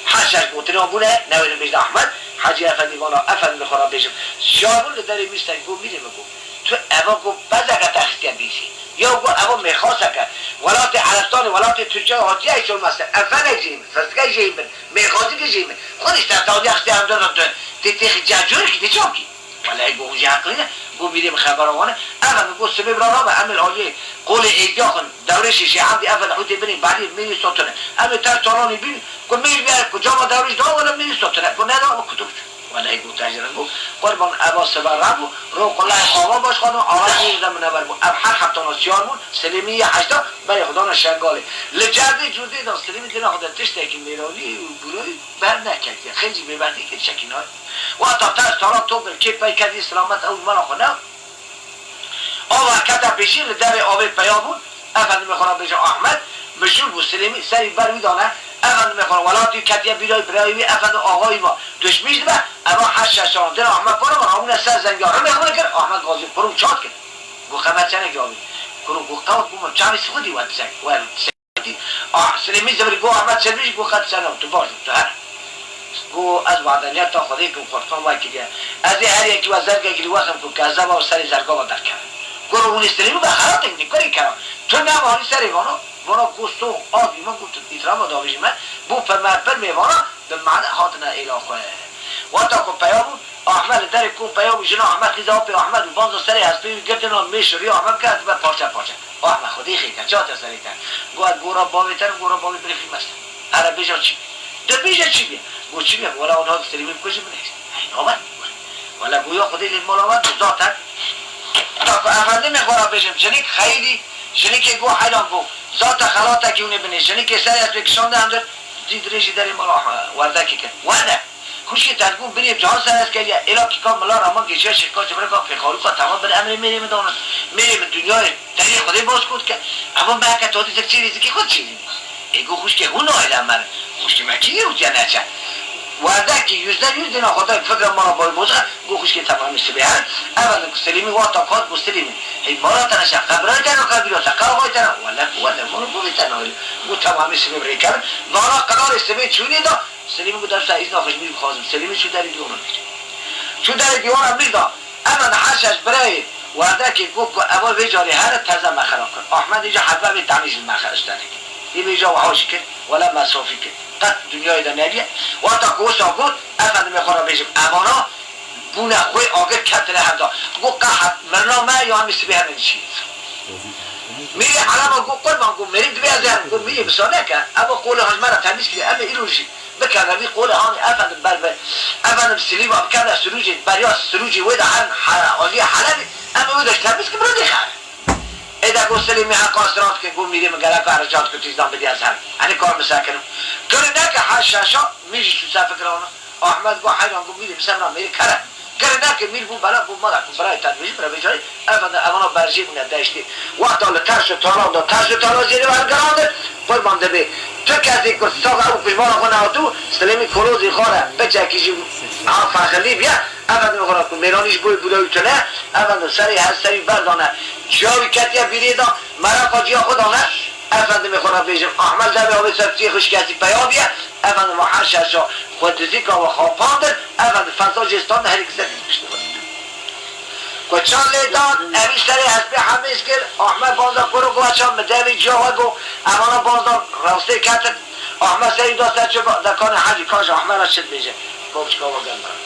حاجة قوتنا بوله نوين بيجي أحمد حاجة أفن وانا أفن بخورا بيجي شابون لداري ميستان قو ميري مقو تو أما قو بزاقة تخستيا بيسي یا گو اما میخواسته که ولات عرستان ولات تجار هاتی ایشون مثلا افن جیم فسکای جیم میخواسته که جیم خودش در دادی اختی هم دادن تیخ جاجوری که دیچام کی ولی گو اونجا عقلیه گو میریم خبروانه اما گو سبب را به عمل عالی قول ایدیا کن دورش شیعه دی افن حوتی بینیم بعدی میری ساتنه اما تر تارانی بینیم گو میری بیار کجا ما دورش دا ولا میری ساتنه گو ندارم کتب ولی ایگو تاجرن گو قربان عباس برابو رو قلعه آوا باش خانو آواز نیزم منور بود اب هر هفته ناسیارمون سلیمی هشتا برای خدا نشنگاله لجرده جوده دا سلیمی دینا خدا تشته که میرانی و بروی بر نکردی خیلی میبردی که شکین های و حتی ترس تارا تو برکی پای کردی سلامت اول من خونه آوا کتا پیشی لدر آوه پیامون افند میخورم بیجا احمد مشهور بود سلیمی سری بروی دانه افند میخورم ولاتی کتیه بیرای برایوی افند آقای ما دشمیش دبه اما هشت ششان دل احمد پارم همون سر زنگار رو میخواه کرد احمد غازی پرم چاد کرد گو خمت چنه گاوی کنو گو قوت بوم چامی سخودی وقت سنگ سلیمی زبری گو احمد سلمیش گو خد سنم تو باش تو هر گو از وعدانیت تا خودی کن خورتان وای کلیه از هر یکی و زرگه گلی وقم کن که از زبا و سری زرگا با در کرد گو رو اون سلیمی به خراب تنگی کاری کردم تو نمانی سری وانو وانا گوستو آدی من گفت ایترام داویج من بو پر میوانا به معنی خاطنا الاخوه وقتا کو پیامون احمد در کو پیام جنا احمد خیزا په احمد باندې سره هستی ګټنو میشری احمد کات به پارچه احمد خودی خیته چاته سره تا ګورا باویتر ګورا باوی بری مست عربی جو چی د بیجه چی بیا گو چی بیا ولا اونها سلیمی کوچی بنیست نو ولا گویا خودی للملاوات ذات تا احمد میخورا بشم جنیک خیلی جنیک گو حیران گو ذات خلاطه که اون بنی جنیک سری از بکشانده هم در دید ریشی در ملا ورده که کن ورده خوشی تدگون بریم جهاز سرست که الاکی کام ملا رامان گیشه شکا جمعه کام پیخارو که تمام بر امر میریم دانن میریم دنیای دری خودی باز کود که اما محکت تادی زک چیزی که خود چیزی ایگو خوش که هون آیدم من خوش که مکی رو جنه چه وارده که یوزده دینا خدا فکر ما را باید بوزه گو خوش که تمام میشه بیان اول سلیمی وقتا کات گو سلیمی هی مارا تنشا خبران تنو کبیرا تکا وای تنو ولا منو بوی تنو گو تمام میشه بری کرد مارا قرار سلیمی چونی دا سلیمی گو درسته ایز ناخش میریم خواستم سلیمی چون داری دیوانم میریم چون داری دیوانم میردا اما نحشش برای وارده که گو که اول بیجاری هر تازه مخرام کن احمد اینجا حبه به تمیز مخرش داره این اینجا وحاشی که ولا مسافی که قد دنیای دا نبیه و تا گوشت آگود افنده میخورا بیشم امانا بونه خوی آگر کتره هم دا گو قحط مرنامه یا همیسی به همین چیز میری حالا گو قول من گو میریم دوی از هم گو میری بسانه که اما قول هاش مرا تمیز کرده اما ایروشی بکنه بی قول هانی افنده بربه افنده سلیم هم کنه سروجی بریا سروجی ویده هم آلی حلبی اما ویدش تمیز که برو دیخاره ایده گو سلیمی حقا اسرات که گو میریم گره که عرجات که تیزدان بدی از هم هنی کار مسکنم کنه نه که هر شاشا میشی تو صفحه کرانه احمد گو حیران گو میریم سمرا میری کره کنه نه که میر بو بلا بو مادر کن برای تدویج برای بیجاری اونا برزی بونه داشتی وقت آل ترش تالان دا ترش تالان زیری برگرانده پر مانده بی تو کسی که ساقه او پیشمانا خونه آتو سلیمی کلوزی خواره بچه کشی فخلی بیا اول میخوره کن میرانیش بوی بودوی کنه اول سری هست سری بردانه جاوی کتیه بیریدا مرا قاجیا خودانه اول میخوره بیجم احمد زبه آبی سرچی خوش کسی پیابیه اول محششا خودزی که و خواباندر اول فضا جستان هر یک زدی کچان لیدان امیش سری هست به همیز کرد احمد بانزا کرو گو اچان مدوی جاوه گو امانا بانزا راسته کتر احمد سری داسته چه دکان حجی کاش احمد را شد بیجه گفت که آقا گندرم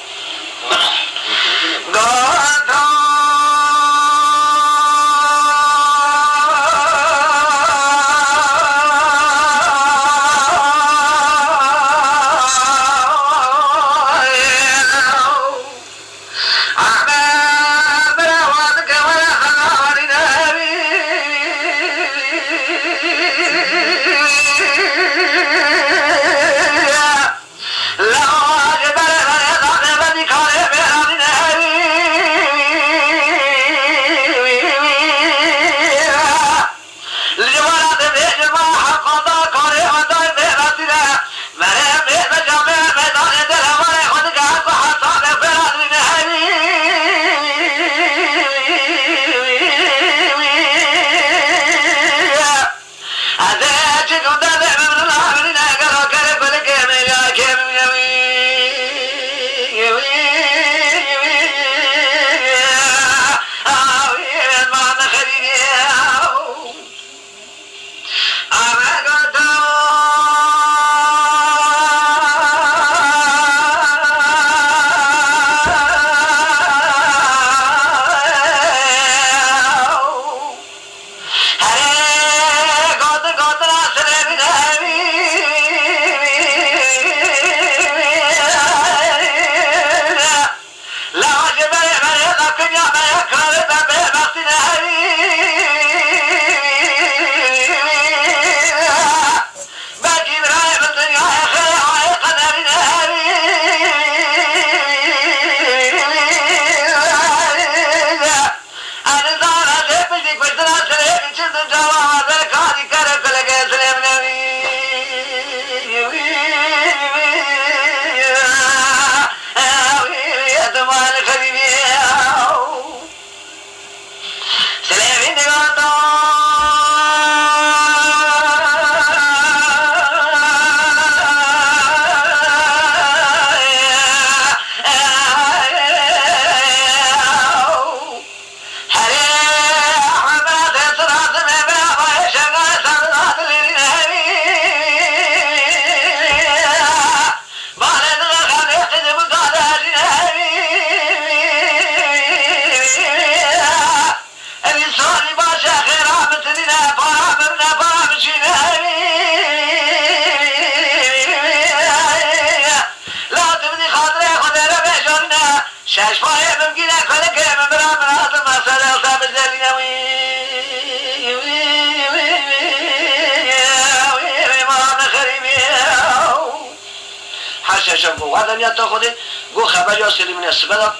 بشم گو وادم یا تا خوده گو خبر یا سلیمین سبدا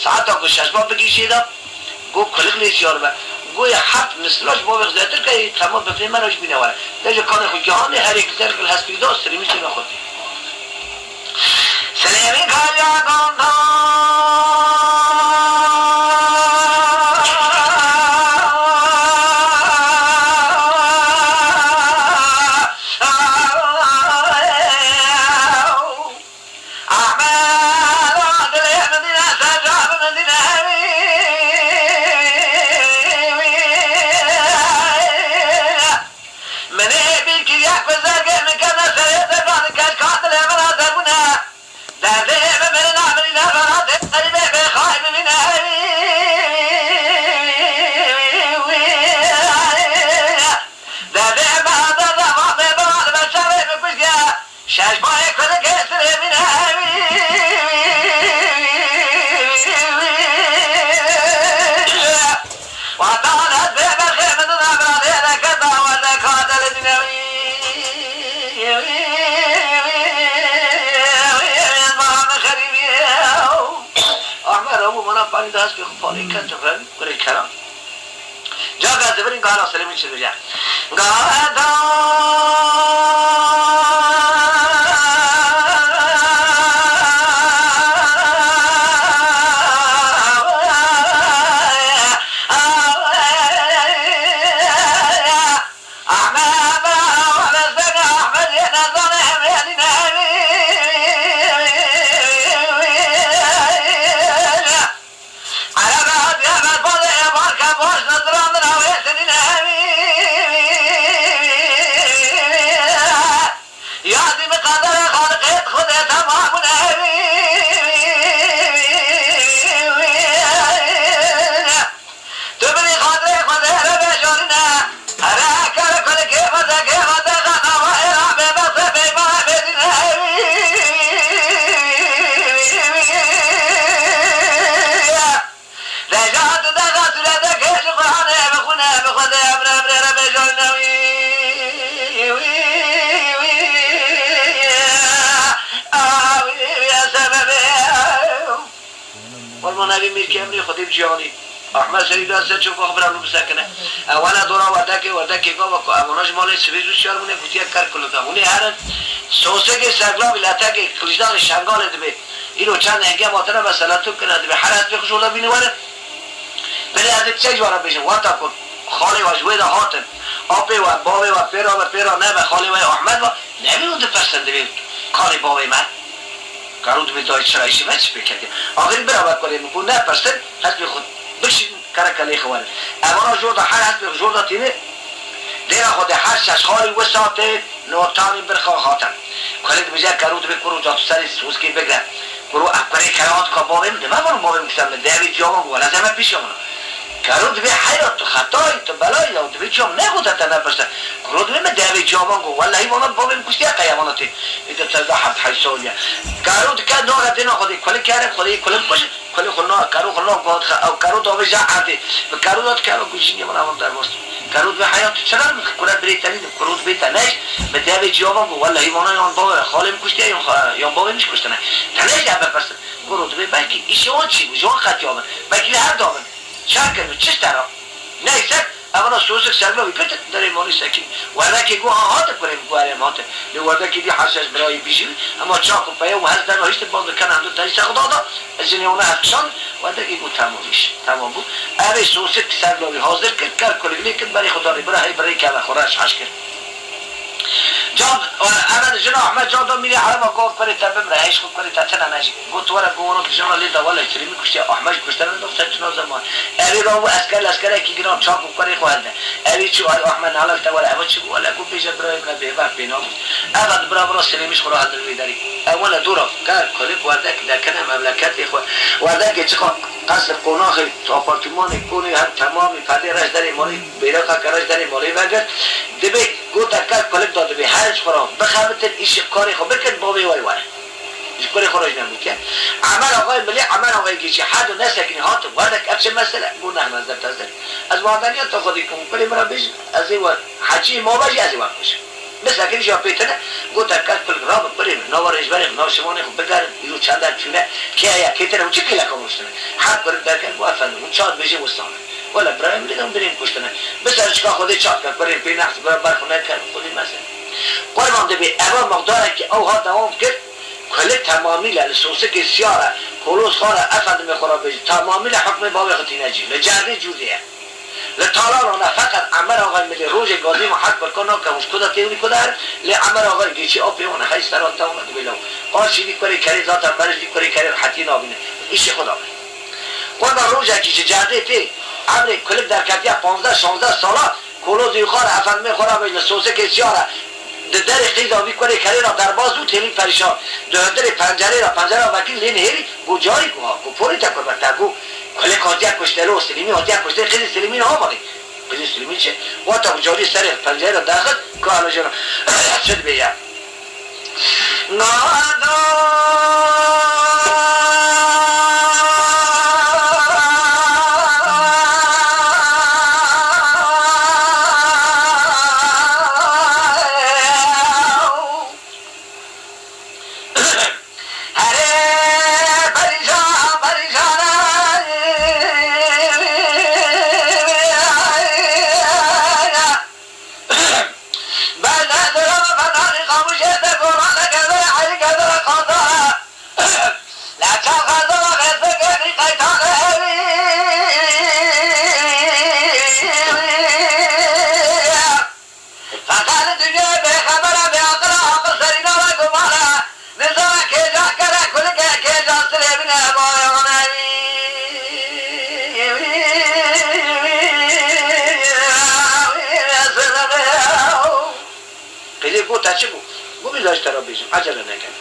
ساعت تا شش باب بگیشیدم گو کلیک نیست یار با گوی حق مثلاش با وقت زیادتر که تمام بفریم من روش بینواره دیگه کار خود جهانی هر یک زرگل هست بیدا سلیمی چه نخودی سلیمی کاریا گاندان دست به خپانی کن تو فرمی کره کرام جا گرده برین گاهلا سلیمی چه بجا والمنابي ميركي أمري خطيب جاني أحمد سريد أسد شوف خبر عنه مسكنة أولا دورا وردك كوا أموناش ماله سبيزو شيار مني بوتيا كار كلها هوني هرن سوسه که سرگلا بلاتها که کلیدان شنگال دبی اینو چند هنگه ماتنا مثلا تو کنه دبی حرات بخش ولا بینواره بله از چه جوارا بشه واتا کن خالی و جوید هاتن آبی و باوی و پیرا نه به خالی و احمد و نمیون دو پسند دبی کاری باوی من کارو دبی دای چرایشی من چی بکردیم آخری برابر کنیم بکن نه پسند هست بی خود بکشین کرکلی خواره اولا جوردا هر هست بی جوردا تینه دیگه خود هر شش خالی و ساعته نوتانی برخوا خاطر خالد بجا کارو دبی کرو جات سری سوز کی بگره کرو اکبری کلات کا باویم دم ما باویم کسم دیوی جوان ولا زما پیشمون کارو دبی حیرت خطای تو بلای او دبی چم نگوده تا نپرسه کرو دبی دیوی جوان ولا ایوان باویم کشتی قیامتی ایت تزا حد حیسولیا کارو دکا نور دینا خودی کلی کاره خودی کلی باشه کلی خنا کارو خنا گاد او کارو دو جا عادی کارو داد کارو کشینی من اون در مست کارو دبی حیرت چرا کلا بریتانی کرو دبی تنش دیوی جوان ولا ایوان یان باور خالم کشتی یا باویم میش کشتنه تنش دبی پرسه کرو دبی باکی ایشون چی جوان خطیام باکی هر دامن شرکت چه طرف نیست اولا سوزک سرلا بیپت داره مالی سکی ورده که گو هات کنیم گواره مات ورده که دی حساس برای بیشی اما چاق و پایه و هست در هیچ باند کنه هم دو تایی سخت دادا از این اونه هفشان ورده که گو تمام بود اوه سوزک سرلا حاضر کرد کلگلی کرد برای خدا برای که خورش حش کرد جاب اول جنا احمد جادا میری عربا گفت کنی تبم رهش خوب کنی تاتنا نجی گفت ورا گونو که جنا لیدا ولی چری میکشی احمد کشتن دو جنا زمان اوی راو اسکر کی گرام چاپ کنی خورده اوی چو احمد حلال تا ولا اوی چو ولا گفت بیج برای من به بعد بینام اول برا سلیمیش خورا حد ویداری اولا دورا کار کلی ورده که در کنه مملکت خو ورده که چقدر قصر قوناخ آپارتمان کنی هر تمامی پدر راش داری مالی بیرا کاراش داری مالی وگر دبی گوت اکل کلی داده به هرچ خورم بخوابت ایش کاری خو بکن باوی وای وای ایش کاری خورج نمیکنه عمل آقای ملی عمل آقای گیچی حد و نسکنی هات وردک افش مسئله اون نه نظر تازه از وادانیات تا خودی کم کلی مرا بیش از این ور حجی ما باجی از این ور باشه مثل که اینجا پیتنه گوتا کل کل رام بریم نوارش بریم نوشمانه خب بگرم یو چند چونه که یا کیتنه چه کلا کموشتنه حد برد در کن بو افندم چاد بشه وستانه ولا برایم دیدم بریم کشتنه مثل چکا خودی چاد کرد بریم پی نقص بریم برخونه کرد خودی مثلا قربان دبی اول مقداره که اوها دوام کرد کل تمامی لسوسه که سیاره کلوس خاره افندم خورا بجی تمامی لحکم باوی خطی نجی لجرده جوزیه لطالان فقط عمر آقای ملی روز گازی محق برکن نکموش کدا تیونی کدار لعمر آقای گیچی آپی اون خیلی سرات تاونه دو بیلو قاشی بیکاری کری ذات امبرش بیکاری کری حتی نابینه ایشی خدا قربان روزه که جرده تی عمر کلب در کتیه 15-16 ساله کلوزی خاره افندم خورا بجی لسوسه که سیاره در خیز آبی کنه کاری را در بازو تیلی پریشان در پنجره را وکیل لین هیری گو جاری کو ها گو پوری تکر بکتا گو کلی کاتیا کشته رو سلیمی هاتیا کشته خیلی سلیمی نه آمانی خیلی سلیمی چه واتا گو جاری سر پنجره را داخل که حالا جانا شد بیا عجله نکن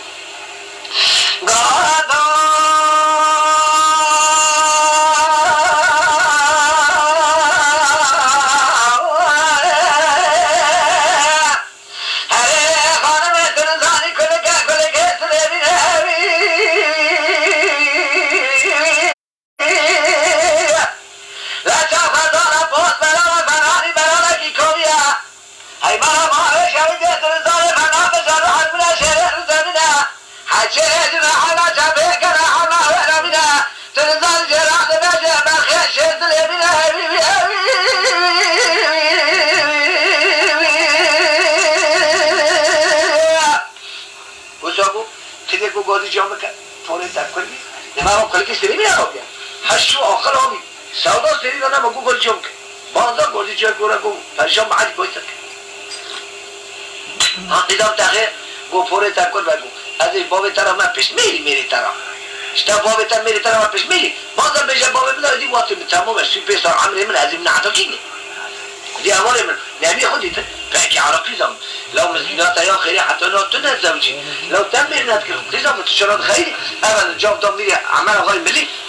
پریشان بعد کوی تک ها دیدم تاخه گو پوره تکر بگو از باب ترا من پیش میری ترا اشتا باب تر میری ترا من پیش میری بازم بجا باب بلا دی وقت تمام سی پیسا عمري من از من عتاقینه دي اوله من نبي خدي باقي على قزم لو مسكينات يا خيري حتى لو تنزوجي لو تمرنات قزم تشرد خيري ابدا جاب دم ملي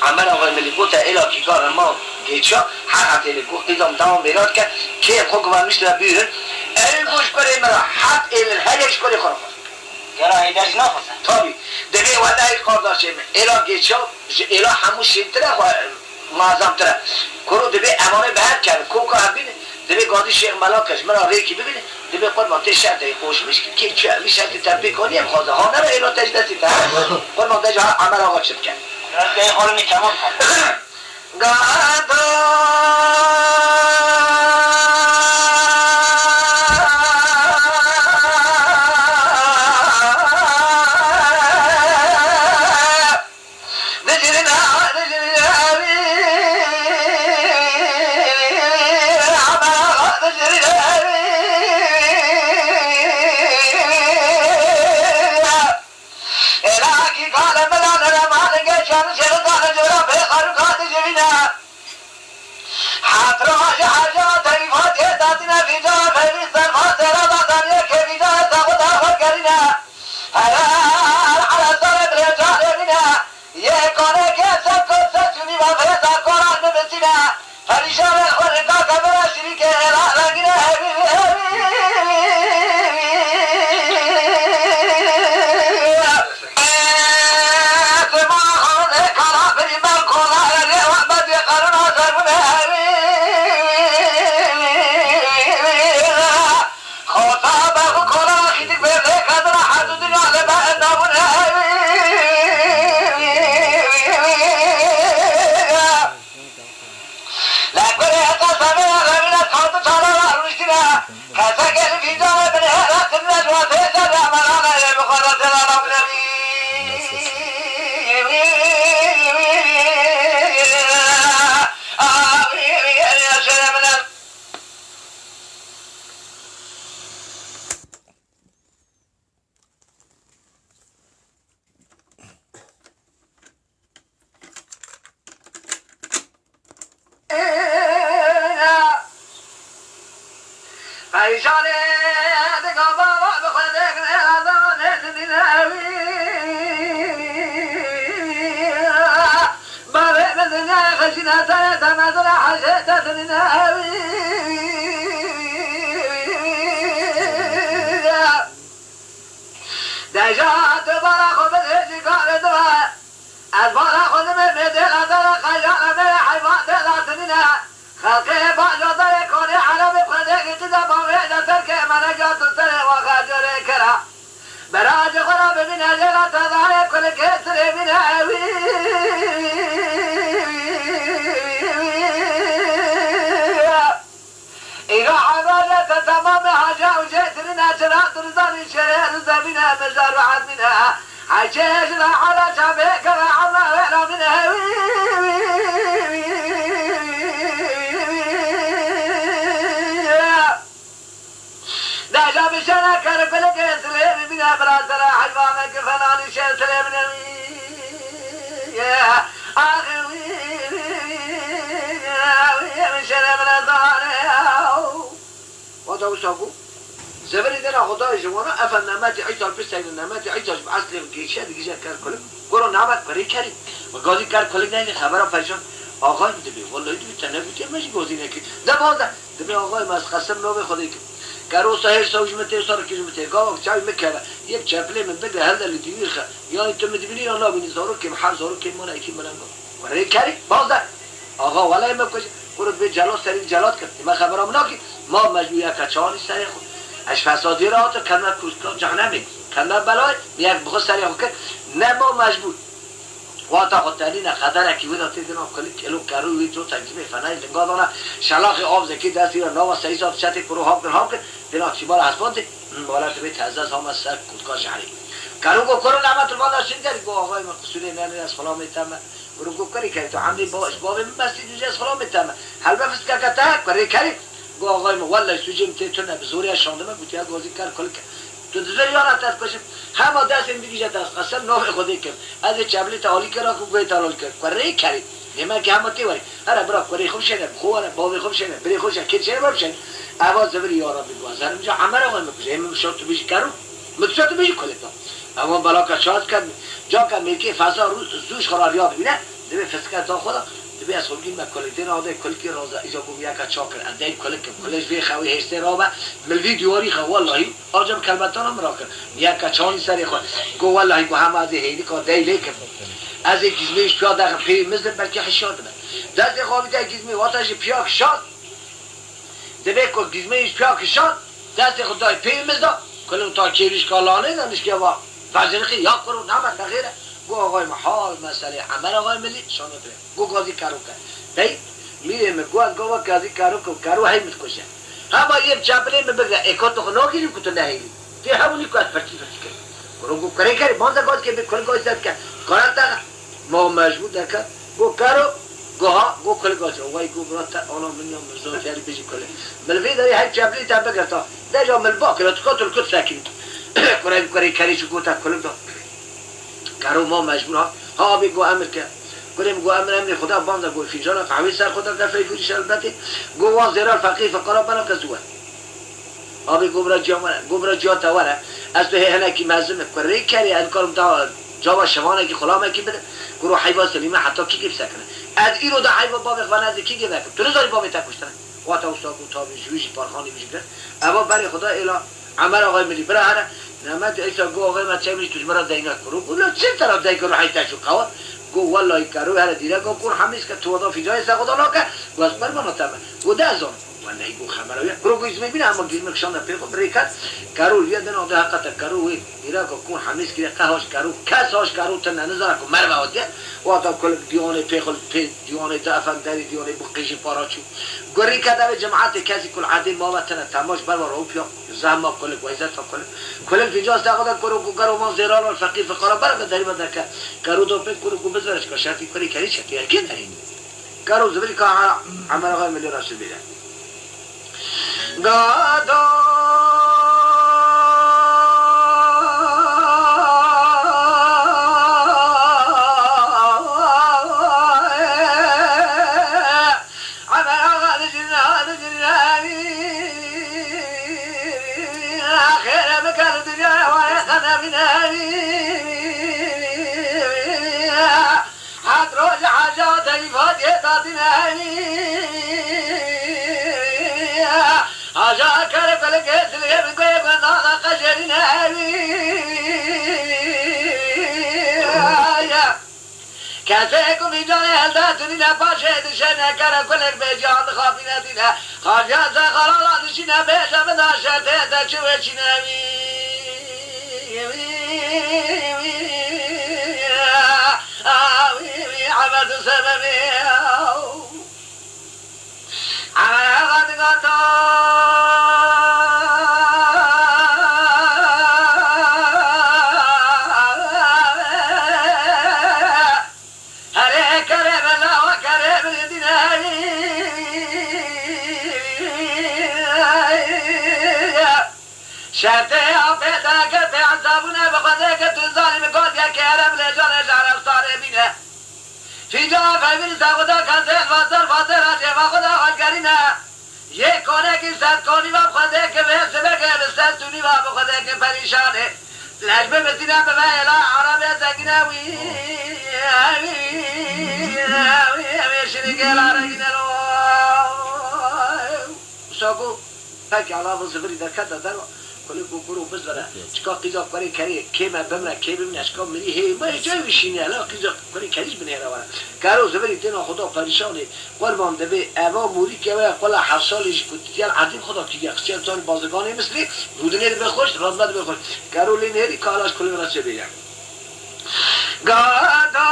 عمل غير ملي قلت الى كي قال ما geçiyor. Hakikaten kutlayacağım tamam berat ki ki kokmamış da büyür. El boş করে mera hat elin her iş করে korkar. Yara hedef ne yapasın? Tabii. Deme vallahi kardeşim. Ela geçiyor. Ela hamu şeytere mazam tere. Kuru deme amane behar kar. Koku abin deme gadi şeyh malakaş mera reki bibin. Deme kurban teşhate koşmuş ki çelmiş hadi tabi koniyem khaza. Ha ne ela tecdesi ta. Kurban deja amel ağa çıkken. Rastgele halini tamam. Gado خطابه سكر في جامع بن هرات النجوى تجد مرانا بخرة العرب نبي يا سلام دجات برا بالهجي قال دوا البرا خذ من مدينة دلا خيال من حيوان دلاتنا خلقه بعد ذلك كوني على بخدك تدا بوعد ترك من جات سر وخاجر كرا براج غراب من هجرة تضايق كل كسر من هاوي إذا عبادة تمام حاجة وجيتنا شرات رزان شرير زمنا مزار وعد منها عجيشنا على شبيك وعما وعلا منها نجا بشنا كرفل كسلين بنا براسنا حيوانك فناني شسلين يا آخوي من شرم الأزهار وده وشاكو زبري دنا خدای جوانا افن نماتی عیسی پسین نماتی عیسی اصلی گیشه دیگه کار کل گرو نامت کاری کردی و گازی کار کلی نه خبرم پریشان آقای میده والله دیگه تنبیتی ماشی گازی نکی دبازه دیگه آقای ماست قسم نو خودی کارو سهر سوج مته سر کیلومتر گاو چای میکره یک چپلی من بده هل دلی دیگه یا انت میدونی الله بینی زارو که محل زارو که من یکی منم کاری کاری بازه آقا والله مکوش ورود به جلاد سری جلاد کرد ما خبرم نکی ما مجبوریه کچانی سری خود اش فسادی را تو کلمه کوسکا جهنمی کلمه بلای یک بخو سری خود کرد نه ما مجبور واتا خودتانی نه قدر کی ودا تیدنا کلی کلو کاروی تو تنظیم فنای لنگا دانا شلاخ آب زکی دستی را نوا سایزات چت کرو ها کرد دینا چیبال حسبات بالا تو بیت عزاز هم سر کوسکا جهنمی کارو کو کرو نعمت الله شنگری کو آقای من قصوری نه از خلا میتم برو کاری کردی تو عملی باش باب مسجد جز خلا میتم حل بفس کتا کاری کردی گو آقای من والله سوجیم تی تو نه بزوری شاندم گوتی گازی کار کل تو دزر یارت دست کشم همه دست این دیگه دست قسم نو خودی کم از چابلی تعالی کرا کو گوی تعالی کرد کاری کردی نما که همه تی وری هر برا کاری خوب شده خواره بابی خوب شده بری خوش کی چه بابشن اواز زبری یارا بگو زرم جا عمره وای مکوزه من شات تو بیش کارو مکسات تو بیش کلیتا اما بالا کشات کرد جا که میکی فضا زوش خراریا ببینه دبی فسکت تا خدا دبی از خودگی مکالیتی ناده کلکی رازه ایجا بوم یک چاکر اندای کلش بی خوی هسته رابه ملوی دیواری خو والله آجم کلمتان هم را کرد یک چانی سری خود گو والله گو هم از هیدی که دی لیکم از گیزمیش پیاد دقیقه پی مثل بلکه حشاد من دست خوابی ده گیزمی واتش پیاک شاد دبی که گیزمیش پیاک شاد دست خود دای پی مثل کلون تا کیریش کالانه دانش که وا فجرقی یا کرو نمت نغیره گو آقای محال مسئله عمر آقای ملی شانه بره گو گازی کارو کرد دی میره مگواد گو گازی کارو هی متکشه همه یه چپلی مبگه اکاتو خنو گیریم کتو نهیلی تی همونی که از پرچی کرد گو گو کاری کاری بانزا گاز که به کل گاز داد کرد کارت دقا ما مجبور دکر گو کارو گو ها گو کل گاز وای گو برات آنا منیم مرزان فیاری بیجی کله ملوی داری هی چپلی تا بگرتا دجا ملبا کرد کاتو الکت ساکین کاری کاری شو گوتا کل داد کارو ما مجبور ها بگو امر کرد گفتم گو امر خدا باند گو فنجان قهوه سر خدا در فکرش البته گو وازیر الفقیر فقرا بنا کزوه آبی گبر جا تواره از تو هنه کی مزم کاری کاری از کارم تا جواب شمانه کی خلامه کی بده گرو حیوان سلیمه حتی کی گیب سکنه از اینو دا حیوان باب خوانه کی گیب نکن تو نزاری باب تکشتن وقت اوستا کو تا جویش پارخانی میشه اما برای خدا الا عمر آقای ملی برای هر نمد ایسا گو آقای من چه میش توش مرا دینات کرو گو چه طرف دای کرو حیتا شو قوار گو والله کارو هر دیره گو کن همیش که تو ودا فیجای سا خدا نکه گو از بر منو تمه گو ده زن و نهیگو خبرویه برو گویز میبینه اما گیز مکشان پیغو بریکت کرو ویه دن آده حقیقت کرو وی ایره که کون حمیز کره قهاش کرو کس هاش کرو تا ننزاره که مر بودیه و آتا کل دیوانه پیغل دیوانه دافن داری دیوانه بقیشی پاراچو گری کده به جماعت کسی کل عادی مامتنه تماش بر و روپیا زهما کل ویزت ها کل فیجاز داغدا کرو ما زیران و فقیر فقارا برگه داری بدن که کرو دو پیغ کرو بزرش که شرطی کری کری شرطی هرکی دارین کرو زبری که عمر آقای ملی راسل بیده گادا آجا کر کل کسلی بگوی گندانا قشری نهی کسی کمی جان هلدتونی نپاشه دشه نکره کلک به جان خوابی ندیده خارجان زخالا دشی نبیشه بداشه تیده چوه چی نوی عمد سببی عمد غدگاتا هره کره بلا و کره بردینه شرطه آفیده که تعصبونه بخوده که تو ظالم کود یا که عرب لجانش عربستانه بینه فیجا فیبین ساقودا کنسل فاصل فاصل راجه و خدا خالگرینه یک کنه که ست کنی و بخوده که به سبه که بستد تونی و بخوده که پریشانه لجبه بسینه به ویلا عربه سگینه وی شریکه لارگینه رو ساقو پاکی علاوه زبری در کتا در کلی کوکورو بزنه چکا قیزا کاری کری کیمه بمنه کی بمنه اشکا مری هی ما جای بشینه الان قیزا کاری کریش بنه روانه کارو زبری تینا خدا پریشانه قربان دبی اوا موری که و قلا 7 سالش کوتیال عظیم خدا کی اخچال سال بازگانی مثلی رودنه بخوش رازمد بخوش کارو لینری کالاش کلی راچه بیان گادا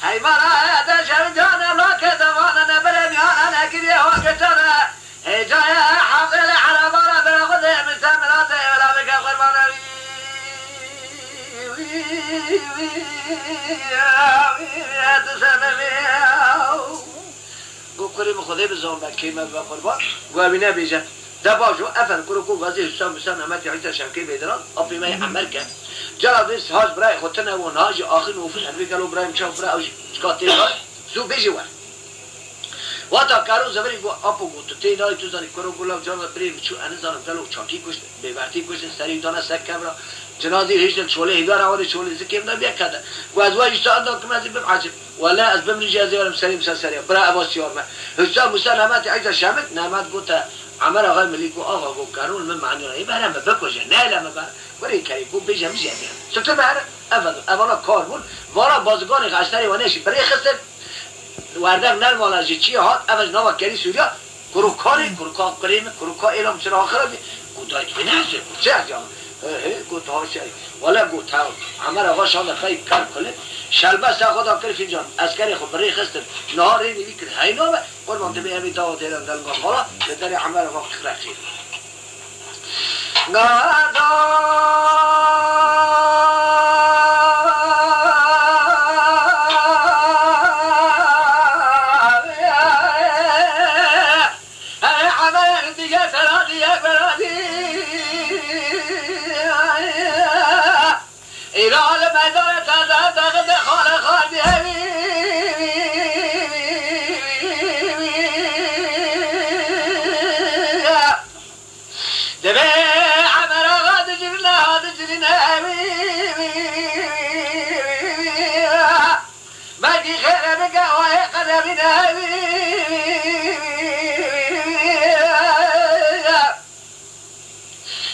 هی مرا ده شردان لا كدوان نبر ميان نكري هو كتنا هي جاي حاضر حربارة بناخذ من سمرات ولا بك قربان يا تسممي بكري مخذي بزوم بكيمة بقربان وابنا بيجا دباجو افن كروكو وزير حسام حسام امتي عيسى شوكي بيدران ابي ما يحمرك جرى بس هاج براي خدتنا ونهاج اخر وفي امريكا قالوا براي شوف براي شكاتي زو بيجي ور واتا كارو زبري بو ابو تو تي داي تو زاني كروكو لو جرى بري شو انا زان قالوا شاكي كوش بيبرتي كوش سري دانا سكبرا جنازي هيش شولي هدار اول شولي زكيم نبي كذا وازواج صادق كما زي بعجب ولا ازبم لي جازي ولا مسلم سري برا ابو سيور حسام مسلمات عيسى شامت نامات قلت عمر آقای ملی کو آقا کو کارون من معنی رایی برم بکشه نه لما برم ولی کاری کو بیجم زیاده سکته برم اولا کار بود وارا بازگان قشتری و نشی برای خسته وردم نر مالجی چی هات اول نوا کری سوریا کروکاری کروکا کریم کروکا ایلام چرا آخر بی گودایت بی نفسه چه از جام گود ها شری ولا گود ها عمر آقا شان خیلی کار کنه شلبه ساخدا کر فینجان اسکری خو برای خسته نهاری نیوی کرد هی نامه قربان تبی امی داو دیدن دلگاه مالا بداری عمر آقا خرخی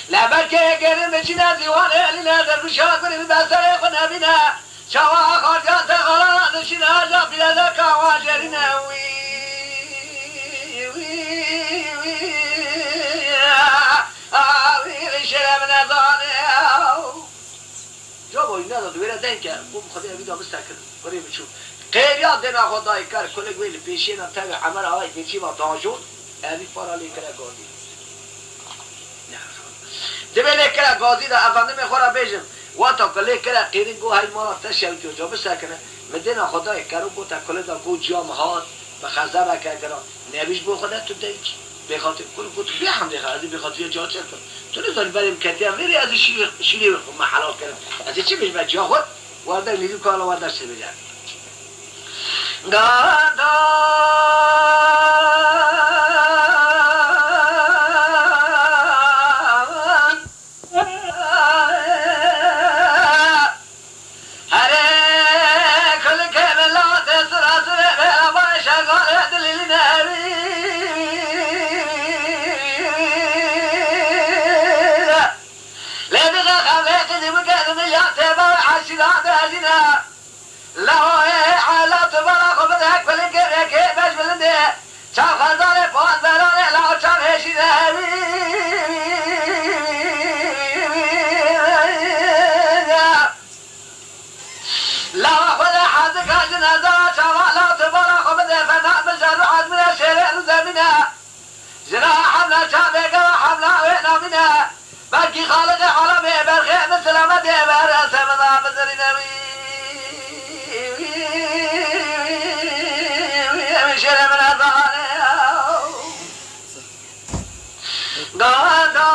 لبکه گرم بچینه دیوانه علینا در بشاک کنیم بسر خونه بینه شوا خارجان تقالا نشینه جا پیده کوا جرینه شرم ندانه جا باید نداد ویره دن که خوب خدا ویدا مستکر برای بچون قیریات دینا خدای کار کلگ ویل پیشینا تاوی عمر آقای دیچی با دانجون اوی پارا لیکره گازی دبی لیکره گازی دا افنده میخورا بیجم واتا که لیکره قیرین گو های مارا تشیل که جا مستکره مدینا خدای کرو گو تا کلی دا گو جام هات بخزه بکر کرا نبیش بو خدا تو دیچ بخاطر کل گو تو بیا هم دیخواه ازی بخاطر جا چل کن تو نتونی بریم کتی هم میری از شیری محلال کردم از چی بیش بچه ها خود وارده لیدو کالا وارده سر بجرد گادا هره کل که بلات سرا سره بیلا باشا گاره دلیلی نهوی لبغا خميت دمكان مليات بار عشرات هزينا لهوي على تبارك وبدك بالك باش بلندي شاف خزانه فوت بلانه لا شاف هشينا لا ولا حد كان هذا شاف لا تبارك وبدك فنا بزر عاد من الشارع زمينا جراح حمله شابك حمله وين منا بلكي خالق عالمي برخي مسلمة برأس مضى بزرنا ويمشي من الظالم قادا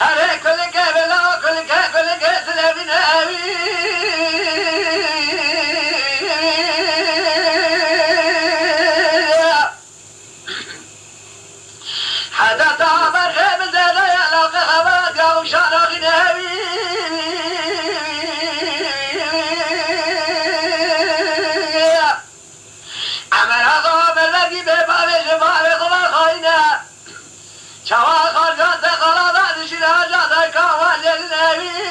هذا كل كبلا كل سلامنا حدث عمر خيم زيادة يعلق خبرك أو شارق نهوي عمر أغام الذي بباب جمال خبر خاينة شوا خرجان تقرى بعد شنا جاتا كوال النهوي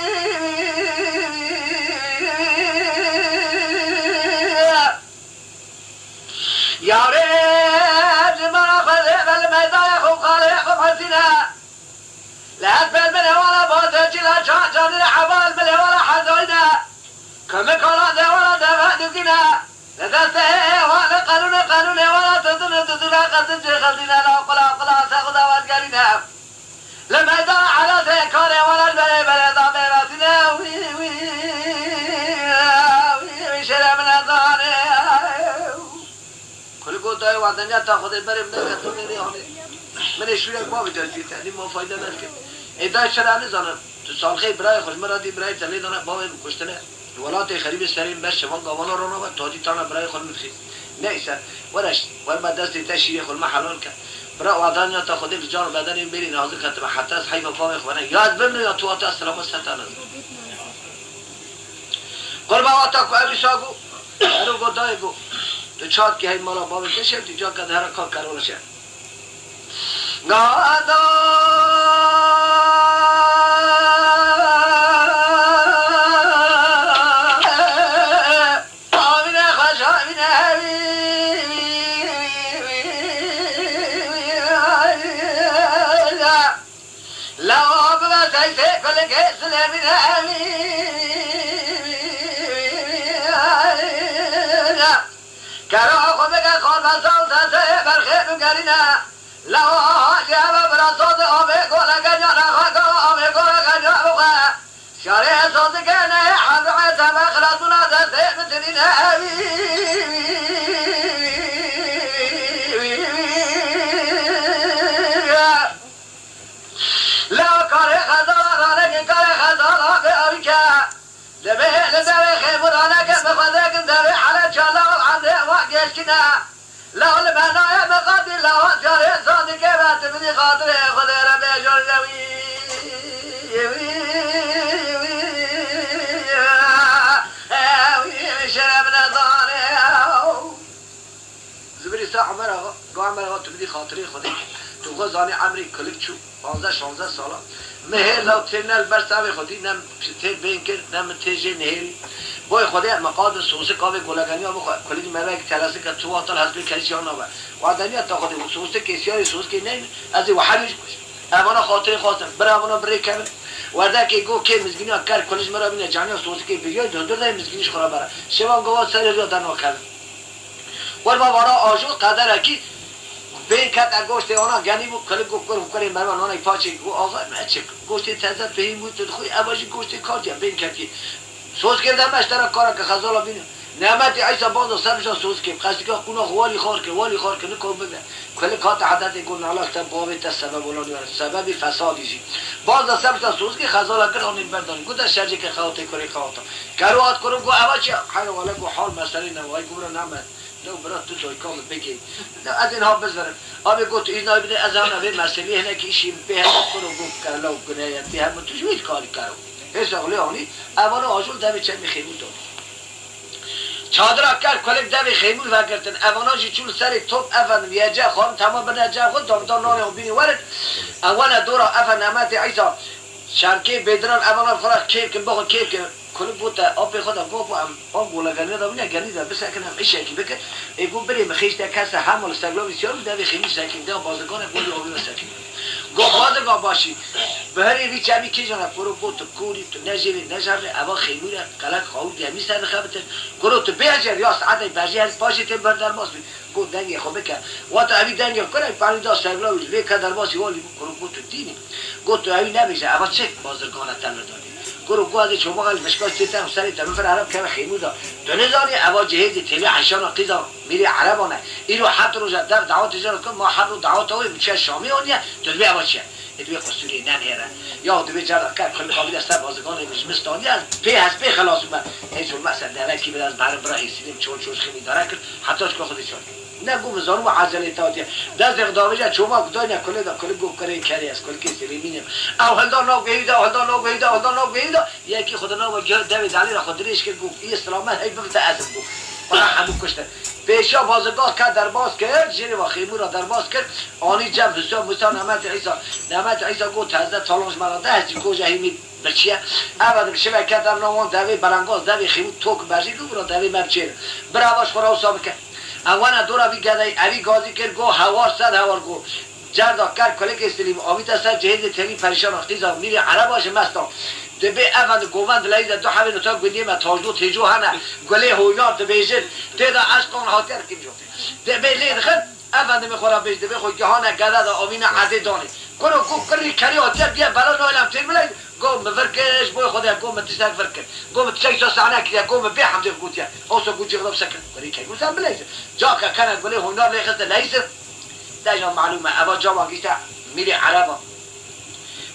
يا ريت ما خذ بالميدان يخوف خالي يخوف حسنا لا تبل منه ولا بوتج لا شاجر الحبال منه ولا حزينا كم كلا ده ولا ده دقنا لا تسته ولا قانون ولا تدل قد خلدنا لا قلا ساخذ واسقرنا الميدان على ذكر ولا البلد ضابرتنا وي شرمنا ضاني كل قطعة وعدنا تأخذ البرم ده كتوني من شوية قوي جالسين يعني ما فايدة نركب إذا شرعني زانا تصال خي براي خوش مرادي براي تلي دانا باوي كشتنا الولات خريب السريم بس شمال قوانا رونا وتاجي تانا براي خل متخي نيسا ورش وما دست تشيء خل محلون ك برا وعدنا تأخذ الجار بدني بيري نازل كتب حتى حيفا باوي خوانا ياد بمنو يا توات السلام ستانا قربا واتاك وابي شاقو أرو قدايقو تو چاد که های مالا باوی کشم تو جا که هر کار کرو نشه گادا آمین خوش آمین لواب بسیسه کل کس لمن کرا خودک خال بسال تسه برخی بگرینا لوا جواب براسات آمه گل گنجا نخواکا آمه گل گنجا بخوا شاره ساز کنه حضرت بخلاتونا دسته بترین لوا کار خزالا رانه کار خزالا به آریکا لبه لدوه خیمورانه که بخوزه که دوه حالا چالا و عمده واقعش کنه لا المنای بقدر لا جای صادق بات بدی خاطر خود را به جور شرب نظاره زبری سا عمر آقا گو عمر آقا تو بدی خاطری خودی تو غزانی عمری کلیک چو 15-16 سالا مهر لو تنل برساوی خودی نم تیر بین کرد نم تیجی نهری بای خودی مقاد سوسه کاوی گلگانی آبو کلیک مروی که تلاسه که تو آتال حسبی کلیسی آن آبا وعدنی تا خودی سوسه کسیاری سوسه که نیم از این وحریش کش امانا خاطری خواستم برا امانا بری کمل ورده که گو که مزگینی ها کر کلیش مرا بینه جانی سوسه که بیای دندر ده مزگینیش خورا برا شبان گواد سری رو دنو کرد ور بابا آجو قدر کی به کات گوشت آنها گنی بود کلی گوکر مرا نان پاچه گو آقا چه گوشت تازه بهیم بود خوی اباجی گوشت کاتیا بین کاتی سوز کردم اشتراک کارا که خزالا بینه نعمت عیسی باز سرشان سوز که قصدی که خونه والی خار که نکو بده کلی کات حدت گون علاقه تا بابت سبب ولانی سبب فسادی باز سرشان سوز که خزالا گرانی بردان گودا شرجی که خاطر کری خاطر کاروات کرو گو اباچی حال ولا گو حال مسئله نوای گورا نعمت لو برات تو توی کام بگی از اینها بذارم آبی گفت اینا بده از آن به مسئله هنر که ایشیم به هم کنو گفت کارلو کنه به هم توش میت کاری کارو هیچ اقلی آنی اولا آجول دمی چه میخیمون داد چادر کار کلک دمی خیمون وگرتن اولا جی چول سری توپ افن ویجا خان تمام بنجا خود دام نان بینی ورد اولا دورا افن نعمت عیسی شرکی بدران اولا فراخ کیک بخو کیک کل بود آب خدا گفت آب گلگانی دارم نه گنی دارم بس کنم ایش کی بکن ایگو بریم خیش کس همال استقلال بسیار داوی خیلی ساکن دام بازگان گلی آبی ساکن گفت بازگان باشی به هر یکی چمی کی جنا پرو بود کوری تو نجیب نجار اوا خیلی کلاک خود یمی سر خبرت گرو تو بیاجر یا ساعت بازی از پاشی تیم بردار ماست گفت دنگی خوب بکن وقت ابی دنگی کنه پانی داشت استقلال لیک در باسی ولی گرو بود دینی گفت ابی نمیشه اوا چه بازگان تن داری گرو گوازی چوب قال مشکل سیتم سری تمفر عرب که خیمودا تو نزانی اوا جهیز تلی عشان قیدا میری عربانه اینو حد رو در دعوت جان کن ما حد رو دعوت اوی میشه شامی اونیا تو بیا باشه ادوی قصوری ننهره یا دوی جرا کرد خیلی قابل است بازگان مستانی از به خلاص من هیچ مثلا دلکی به از بر برای سیدیم چون خیلی داره کرد حتی که خودش نگو مزار و عجله تاوتی دست اقدامش چوما کدای نکله دا کلی گفت کاری کاری است کلی کسی مینیم او هلدان نو گیدا یکی خدا نو گیر دوید علی را خودریش که گفت این سلامت هی بفته ازم گفت برای همون کشتن پیشا بازگاه کرد در باز کرد جیری و خیمون را در باز کرد آنی جمع حساب موسان نعمت عیسی گفت حضرت سالانش مراده هستی کجا هیمی بچیه اول بشه کرد در نوان دوی برانگاز دوی خیمون توک برزی گفت را دوی مبچیر براواش خورا حساب کرد اوانا دورا بی گدای علی گازی کرد گو هوار صد هوار گو جردا کرد کلیک استلیم آمیت سر جهیز تلی پریشان اختیزا میری عرباش مستان دبی اول گووند لایز دو حوی نتا گلی ما تاجدو تیجو هنه گلی هویار دبیجن تیدا عشقان خاطر کیم جوتی دبی لید خد اول میخورا بیج دبی خود جهان گدا آمینا عدی دانی کنو کو کری کری آتر بیا بلا نایلم تیر ملای گو مفرکش بوی خدا گو متشاک فرکن گو متشاک تو سعنه کیا گو مبی حمد گوتیا اوسو گوچی خدا سکن کری کی گوسا بلیز جا که کنه گلی هویار لیخت لیز داجا معلومه ابا جوان گیتا میری عربا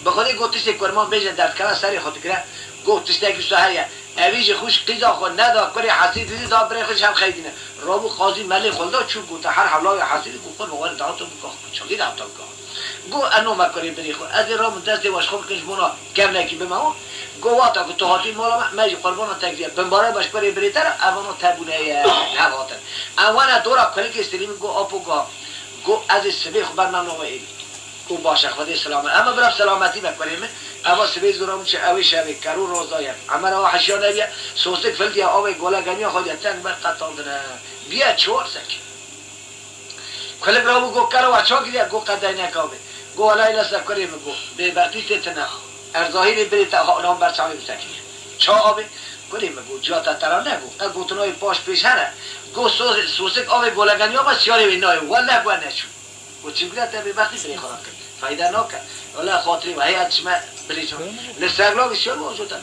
بخودی گوتش کرمان بیجن درد کنه سری خود کرد گوتش دیگه سهیا اویج خوش قیزا خود ندا کری حسید دیدی دا برای خودش هم خیدینه رابو قاضی ملی خلدا چون گوته هر حولای حسید گو خود موارد دعوتو بکاه چلی دعوتو بکاه گو انو مکری بری خود از رام دست واش خوب کنش مونا کم نکی به ما گو واتا گو تو هاتی مولا ماجی قربانا تکریه بمباره باش بری بری تر اوانو تبونه هواتن اوانا دورا کلی که استریم گو آپو گو از سبی خبر نانوایی او باشه خدا سلامت اما برای سلامتی بکنیم اما سبی زورم چه اوی شبی کرو روزایم اما رو حشیانه بیا سوسک فلدی آوی گلگانی خودی تن بر قطال دنه بیا چور سکی کلی برای گو کرو اچا گیریا گو قدای نکاوی گو علای لسه کریم گو به بقی تتنه ارزاهی بری تا نام بر سامی بسکی چا آوی کریم گو جاتا ترا نگو گوتنوی پاش پیش هنه گو سوسک آوی گلگانی آما سیاری وی نای ولی گو نشو و چیزی تا به وقتی بری خورد کرد فایده نکرد ولی خاطری و هیچ شما بریشون لسرگلا بسیار موجود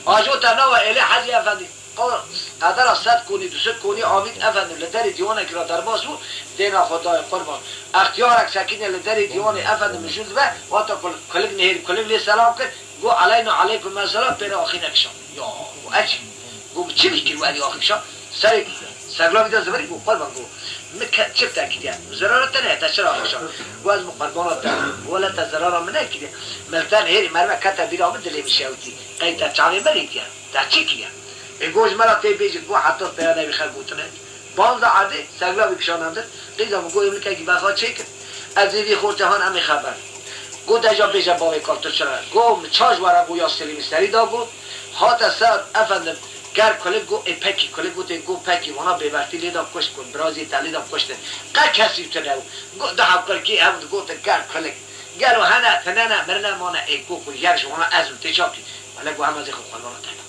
آجو تنها و اله حجی افندی قدر صد کنی دو صد کنی آمید افندی لدر دیوانه که را در باز بود دینا خدای قربان اختیارک سکینه لدر دیوانه افندی مشود و تا کلک نهیر کلک لی سلام کرد گو علینا علیکم السلام پیر آخی نکشم یا اچی گو چی میکنی ولی آخی کشم سری سرگلا بیده زبری گو قربان گو چه تاکیدی ضرورت نه تشرا باشه واز مقربانات ولا تزرار من کیه ملتن هری مرا کتا بیرام دلی میشوتی قیتا چاوی مریتیا تا چی کیه گوش مرا تی بیج گو حتی پیاده بخر گوتنه باز عادی سگلا بکشاننده قیدا گو یمل کی بخا چیک از دی خورتهان هم خبر گو دجا بیج باوی کارت چرا گو چاج ورا گو یاستری مستری دا بود هات سر افندم گر کلی گو اپکی کلی گو تی گو پکی ونا ببرتی لیدا کشت کن برازی تلیدا کشت قا کسی تو نو گو ده حقر کی هم گو ت گر کلی گرو هنا تنانا مرنا مانا ای گو کل یارش ونا ازم تجاکی ولا گو هم از خو خلوانا تنا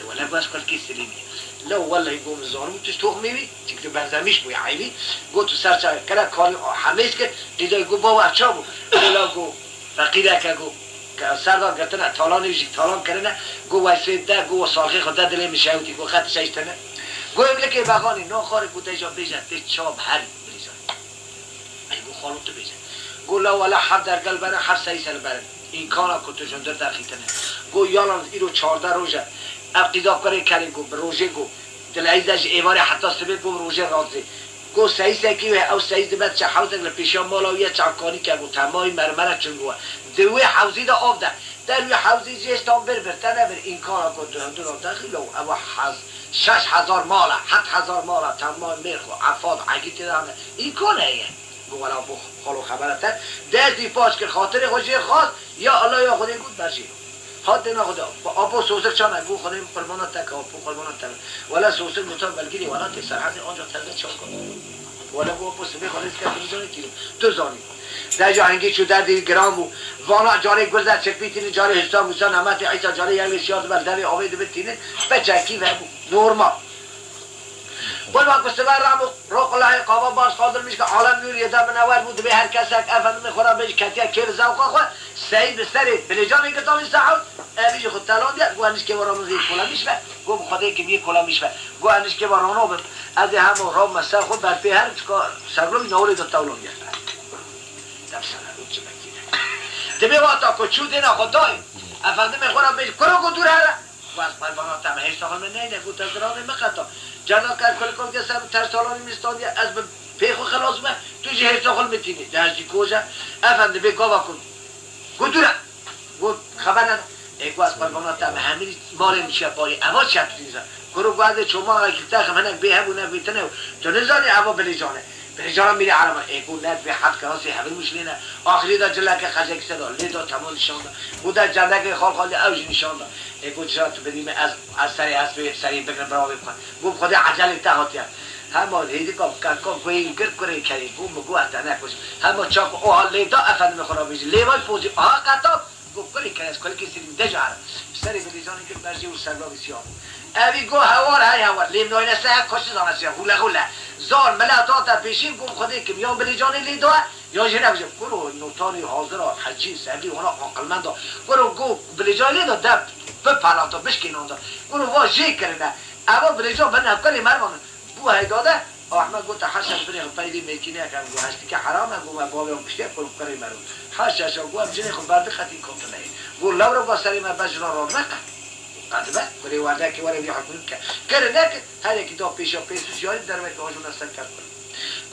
ولا گو از کل کی سلیمی لو والله يقوم الزارم تشتوه ميوي تكتب بنزاميش بو يعيبي قلت سارتا كلا كان حميس كده ديدا يقول بابا اتشابو لا جو فقيرة كجو كسردار قلتنا طالان يجي طالان كرنا جو ويسيد ده جو صالحي خدا دلي مشاوتي جو خدت شايستنا جو يملك باغاني نو خارج جو تيجا بيجا تشاب هر بريزا اي جو خالو تو بيجا جو لا ولا حد در قلبنا حد سيسل برن این کارا كنت جندر داخلتنا جو يالان ايرو 14 روزه ابتدا کاری کردیم گو روزه گو دلایزش ایواری حتی سبب گو روزه رازه گو سایس کی او سایس بعد چه حوزه لپیشا مالاویه چاکانی که گو تمای مرمره چون گو دوی حوزه دا آب ده در وی حوزه جستان بر تنبر این کارا کو دور داخل او حز 6000 مال 7000 مال تمام میخو افاد عگیت داره این کنه گو ولا بو خالو خبرته دردی پاش که خاطر خوشی خاص یا الله یا خودی بود بشی هات نه خدا آبو سوزک چانه گو خودم قربانات تک آبو قربانات تک ولا سوزک متو بلگیری ولا تی سرحد آنجا تلقی چاک کن ولا گو آبو سبی خالص که میزانی کیلو تو زانی در جا هنگی شو در دی گرام و وانا جاری گذر چپیتینی جاری حساب موسا نمت عیسی جاری یعنی شیاد برداری آوید بتینه بچکی و نورمال قول ما کستبر رامو روح الله قابا باز قادر میشه که عالم نور یه دم نور بود به هر کس یک افند میخوره بهش کتیا کیر زوقا خو سعید بسری بلجان که تامی سعود اویج خود تلان دیت گوانش که ورامو زی کلا میشه گو خدای که می کلا میشه گوانش که ورانو به از همو رام مسا خود بر به هر سرلو نوری دو تولون گرفت در سر چه بگیره دبی واتا کو چود نه خدای افند میخوره بهش کرو دور هر واس پروانا تام هیچ تا من نه گوت از راه مخاطا جانا کار کل که سر ترسالانی میستادی از پیخو خلاص ما تو جهت داخل میتینی داشتی کوجا افند به گاوا کن گودورا گود خبرن ایگو از پروانا تام همین مال میشه باری اوا چتریزا کرو بعد شما اگه تا منک به همونه بیتنه تو نزانی اوا بلیجانه بلیجان میره عربا ایگو نت به حد کراسی همین مشلینه آخری دا جلا که خزک صدا لیدا تمام نشان دا بودا جنده که خال خالی اوج نشان دا ایگو چرا تو بدیم از سری حسب سری بکن براو بکن گفت خدا عجله تهاتیا همه هیدی کام کوی گرد کره کری گو مگو اتا نکوش همه چاق اوها لیدا افند میخورا بیجی لیوای پوزی آها قطاب گفت کلی کنیز کلی کسی دجا عرب سری بلیجانی که برجی و سرلا بسیار اوی گو هوار های هوار لیم نوی نسته ها کشی زانسیار غوله غوله زار ملعطات پیشین گم خودی که میان بلیجانی لیدا یا جنه بجم گرو نوتانی حاضر حجی سبی اونا عقلمند گرو گو بلیجانی لیدا دب بپرانتا بشکنان دا گرو واجه کرنه اما بلیجان بنا کلی مرمان بو های داده احمد گفت حشش بری خپایلی میکنه که گو هستی که حرامه گو بابا اون پشته کل کاری مرو حشش گو ام جنه خود برد خطی کنت نه گو لورو با سری ما بجنا رو نکن قدبه کلی وعده که ولی حکومت کرد نکن هر کی دو پیشا یاری در وقت آجون استن کرد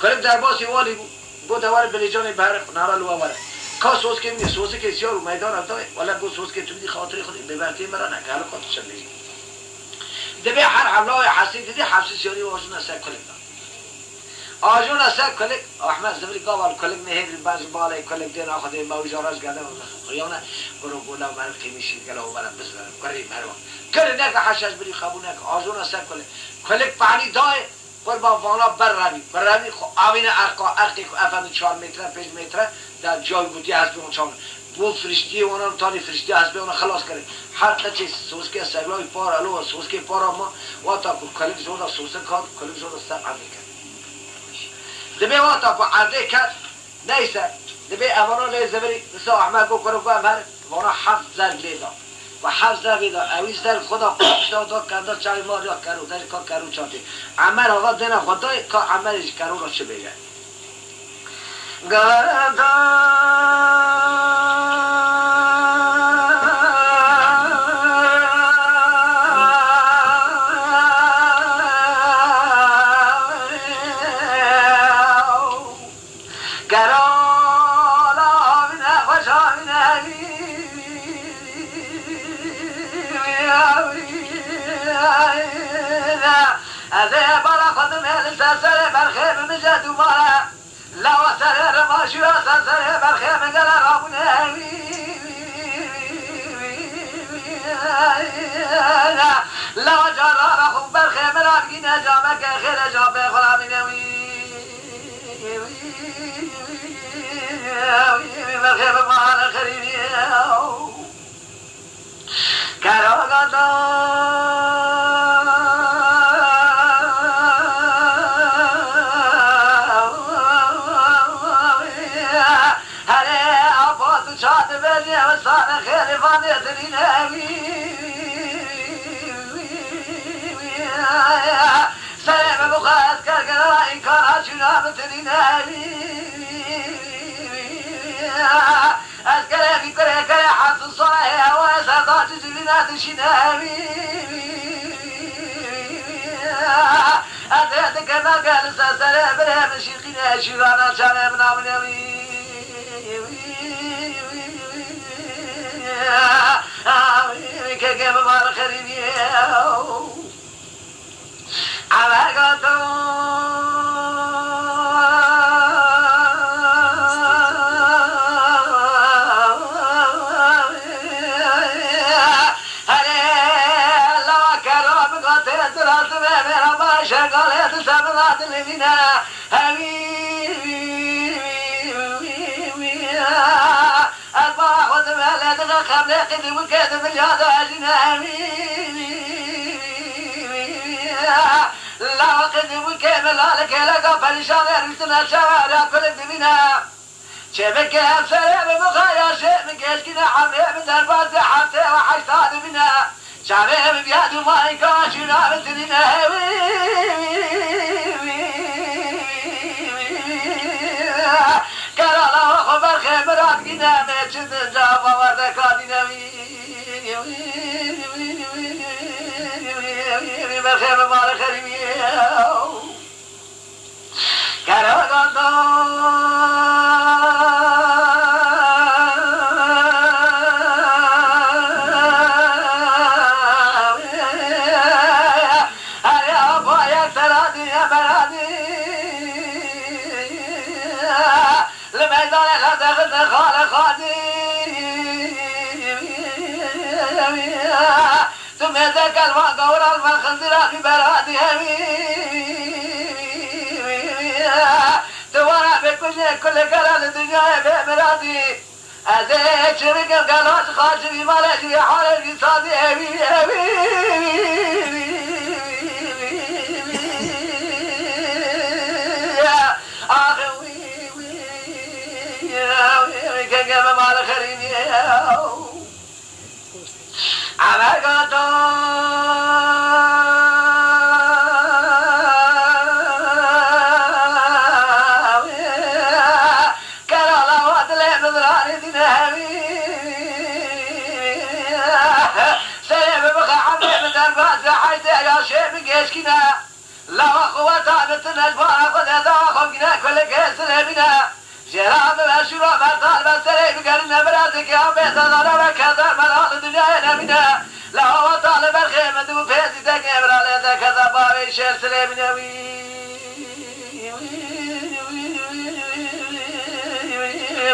کلی در باسی والی گو دوار بلیجان بهر نارال و وره کا سوز که می سوز که سیار میدان اتا ولا گو سوز که تو دی خاطر خود ببرتی مرا نکال کات شدی دبی هر حمله حسید دی حبس سیاری آجون استن کلی آجون استن کلی احمد زبری قال کلی نه باز بالای کلی دینا خود موجارش گله خیانه برو گولا من کمیشی گله و برام بزنم کاری مروا کلی نه حشش بری خابونه آجون استن کلی پانی دای قربان وانا بر روی آوین ارقی که افند 4 متر 5 متر در جای بودی از به اون چون بود فرشتی اونا تانی فرشتی از به اون خلاص کرد هر کچه سوسکه سرلای پار الو سوسکه پارا ما واتا کلیک زودا سوسکه کات کلیک زودا سر عرضه کرد دبی واتا عرضه کرد نیسه دبی امانا لیزبری مثلا احمد گو کرو گو امهر وانا 7,000 لیدا و 7,000 لیدا اویز در خدا قربش داد کندر چای مار یا کرو در کار کرو چاتی عمر آقا دینا خدای که عمرش کرو را چه بگه گردا بخير معنا خريبي سلام بخات كركرا إن كان عشنا بتريناوي أذكر في كركرا حس الصلاة وسادات جبنا تشناوي أتيتك ما قال سلام بلا مشيخنا شيرانا سلام نامناوي كيف مال خريبي عباقاتو شغالات سبلات لمنا أربع وثمانية تغخم لقد وكذب الجاد أجنا لا وقد وكمل لك لك فرشان رسنا شوارع كل دمنا شبك أبسر بمخايا شيء من كشكنا حمي من دربات حتى وحشتاد بنا شعبه بياد ما يكاشنا بترنا كلا الله خبر خبرات كنا مشد جاب ورد كادنا بخير مال خريبي كلا ثم ذاك الواقع المخزرة في برادها توارى بكل قرار الدنيا بمرادي أزيك شرق القناة خارج في مالك حال القصاد كيف مال خريبي عباقاتو كنا لا قوة بتنا البارة قد أذاقهم كنا كل كسر بنا جرام بشرا برطال بسري بقرنا براسك يا بيت ضرب كذا مرال الدنيا بنا لا هو طالب الخيمة وفيزي تكبر على ذا كذا باري شير سري بنا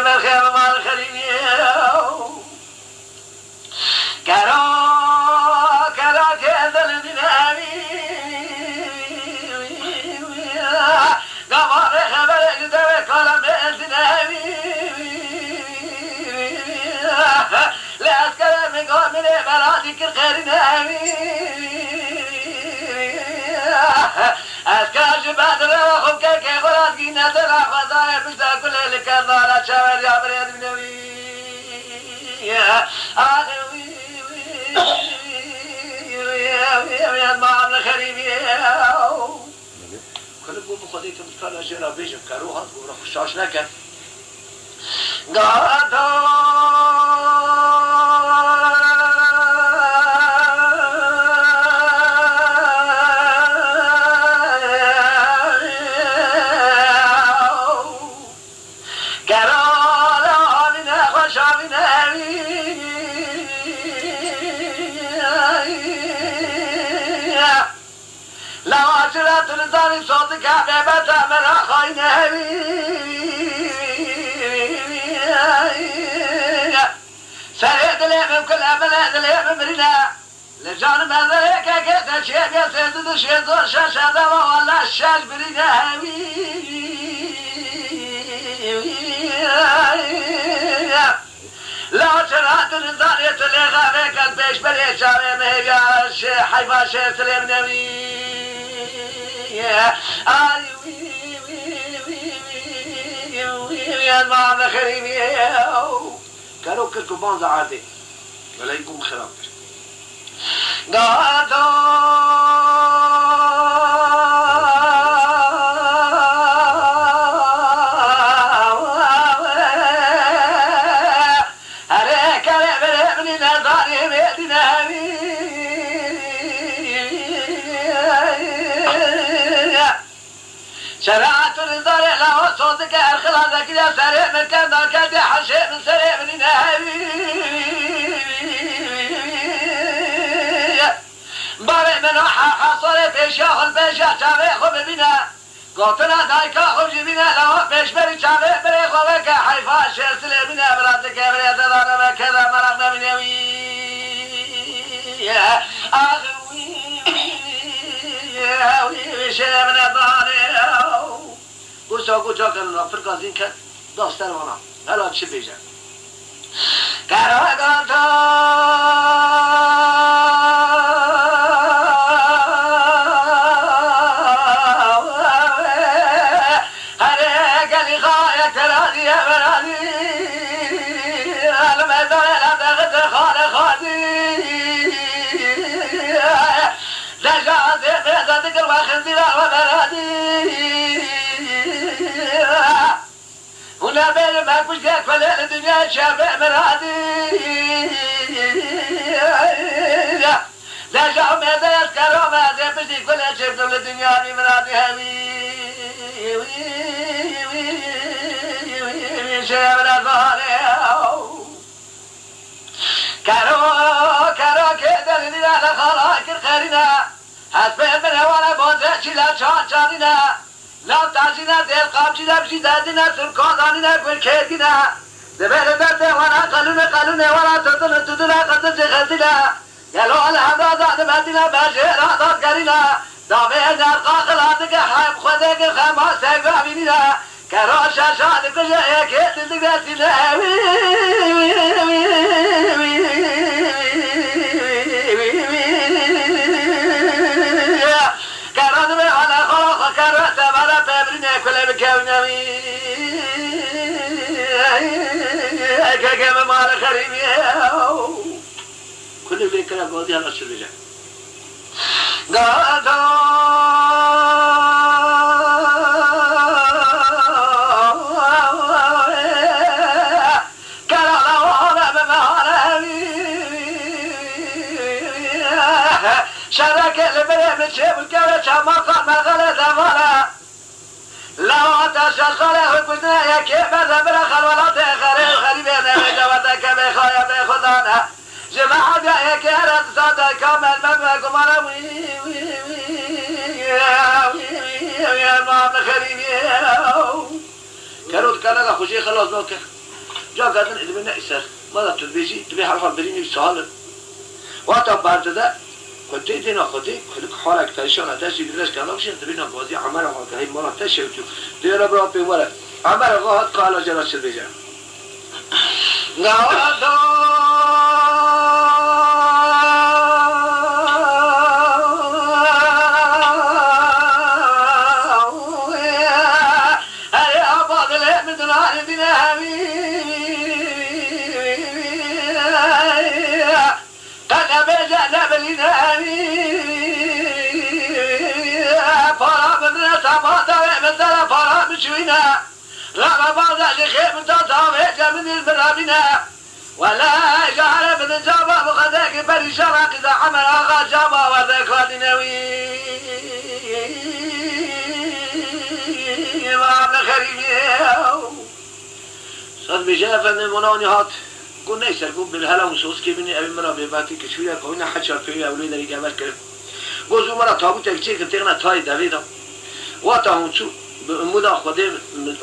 بالخيمة مع الخليل كرا كذا الدنيا قمر خبر قدر كلام الدنيا لا أذكر من قوم من برادك الخير نامي أذكر جباد رخم كيك غراد قينا ترى خزايا بشتا كل اللي كان ضارة شاور يا بريد بنوي آخوي يا المعامل الخريبي كل بو بخديت متكلم جرا بيجم كروها ورا خشاش نكن قادو كرالا من خشا من لا عشرة لسان صوتك حبيبة من أخينا سريد لي من كل أمنات لي من مرنا لجانب هذا كذا شيء يا سيد الشيء زور شاشة والله الشاش برنا نزاری تلیغا بکن پیش بری چاوه مهیاش حیفا شیر تلیم نوی از ما خریبی کارو که کبان زعاده ولی اینکم خراب کرد گادا هره کاره بره بنی نزاری بیدی نهمی شرعت الإنذار له صوتك الخلاصك يا سريع من كان ذاك يا حشيء من سريع من نهبي بارئ من حصل بيشاه البيشة تابع خب بنا قاتنا دايكا خب بنا لو بيش بري تابع بري خبك حيفا شرسل بنا براتك بري تدار كذا مرقنا من يوي شيء من الضاري گوشا کنن افریق از این که داستان وانا حالا چی بیجن کاراگانتا هره گلی خواهی ترازی برازی المدار لدغت خال خادی دجازی بیزد کل و خنزیر و برادی هنا بين ما كنت أكفل الدنيا شابع مرادي لا شعب ماذا يذكر ماذا بدي كل شبت الدنيا بمرادي هوي شابع الظهري كارو كده لنا لخلاك الخيرنا حسب من هوانا بوزع شلا شانشاننا لا تعزينا دير قامشنا بشي دادنا سلكاننا بالكيرنا دبل دته وانا قالونا وانا تدنا قد زغلتنا يلو على هذا ذات بدنا بشير هذا قرينا دامي نرقا خلاتك حيب خدك خما سيفا بينا كراشا شادك جايك تدقاتنا كراد بي على خلق كرات بلا بابرنا كل بكونوي كما مال خريبي كل بكره قاضي على الشرجه قاضي شرك البريم شيب الكوش ما قام غلط ولا لا تشخله قلنا يا كيف ذبر خل ولا تخري خريبنا جواتك بخايا بخدانا جماعة يا كيرت صدق كامل مبكم انا يا مام خريبي كروت كان خوشي خلاص نوك جا قدن ادمنا اسر ما تبيجي تبي حرف بريني سؤال وقت بعد ده كنت دينا خدي خليك حالك تاشون تاشي بدرس كلام شيء تبينا قاضي عمر هاي مرة تاشي وتو دينا برا بيمرة عمر غاهد قال جلال شربيجا غاهد هاي أبغى له من دنيا دينا كان بيجا بلينا فرا بدنا سباتا مثلا فرا بشوينا لا بعض الخير من تصاوير من البرامنا ولا جعل من جابا بغداك بري شراك إذا عمل أغا جابا وذاك هادنوي وعمل خريبي صد بجافة من منوني هات قلنا يسرقون بالهلا وصوص كيبني أبي مرا بيباتي كشوية كوينا حشر فيه أولي داري جابت كرم قوزو مرا تابوت اكتشي كتغنا تاي دافيدا واتا هونسو بأمودا خده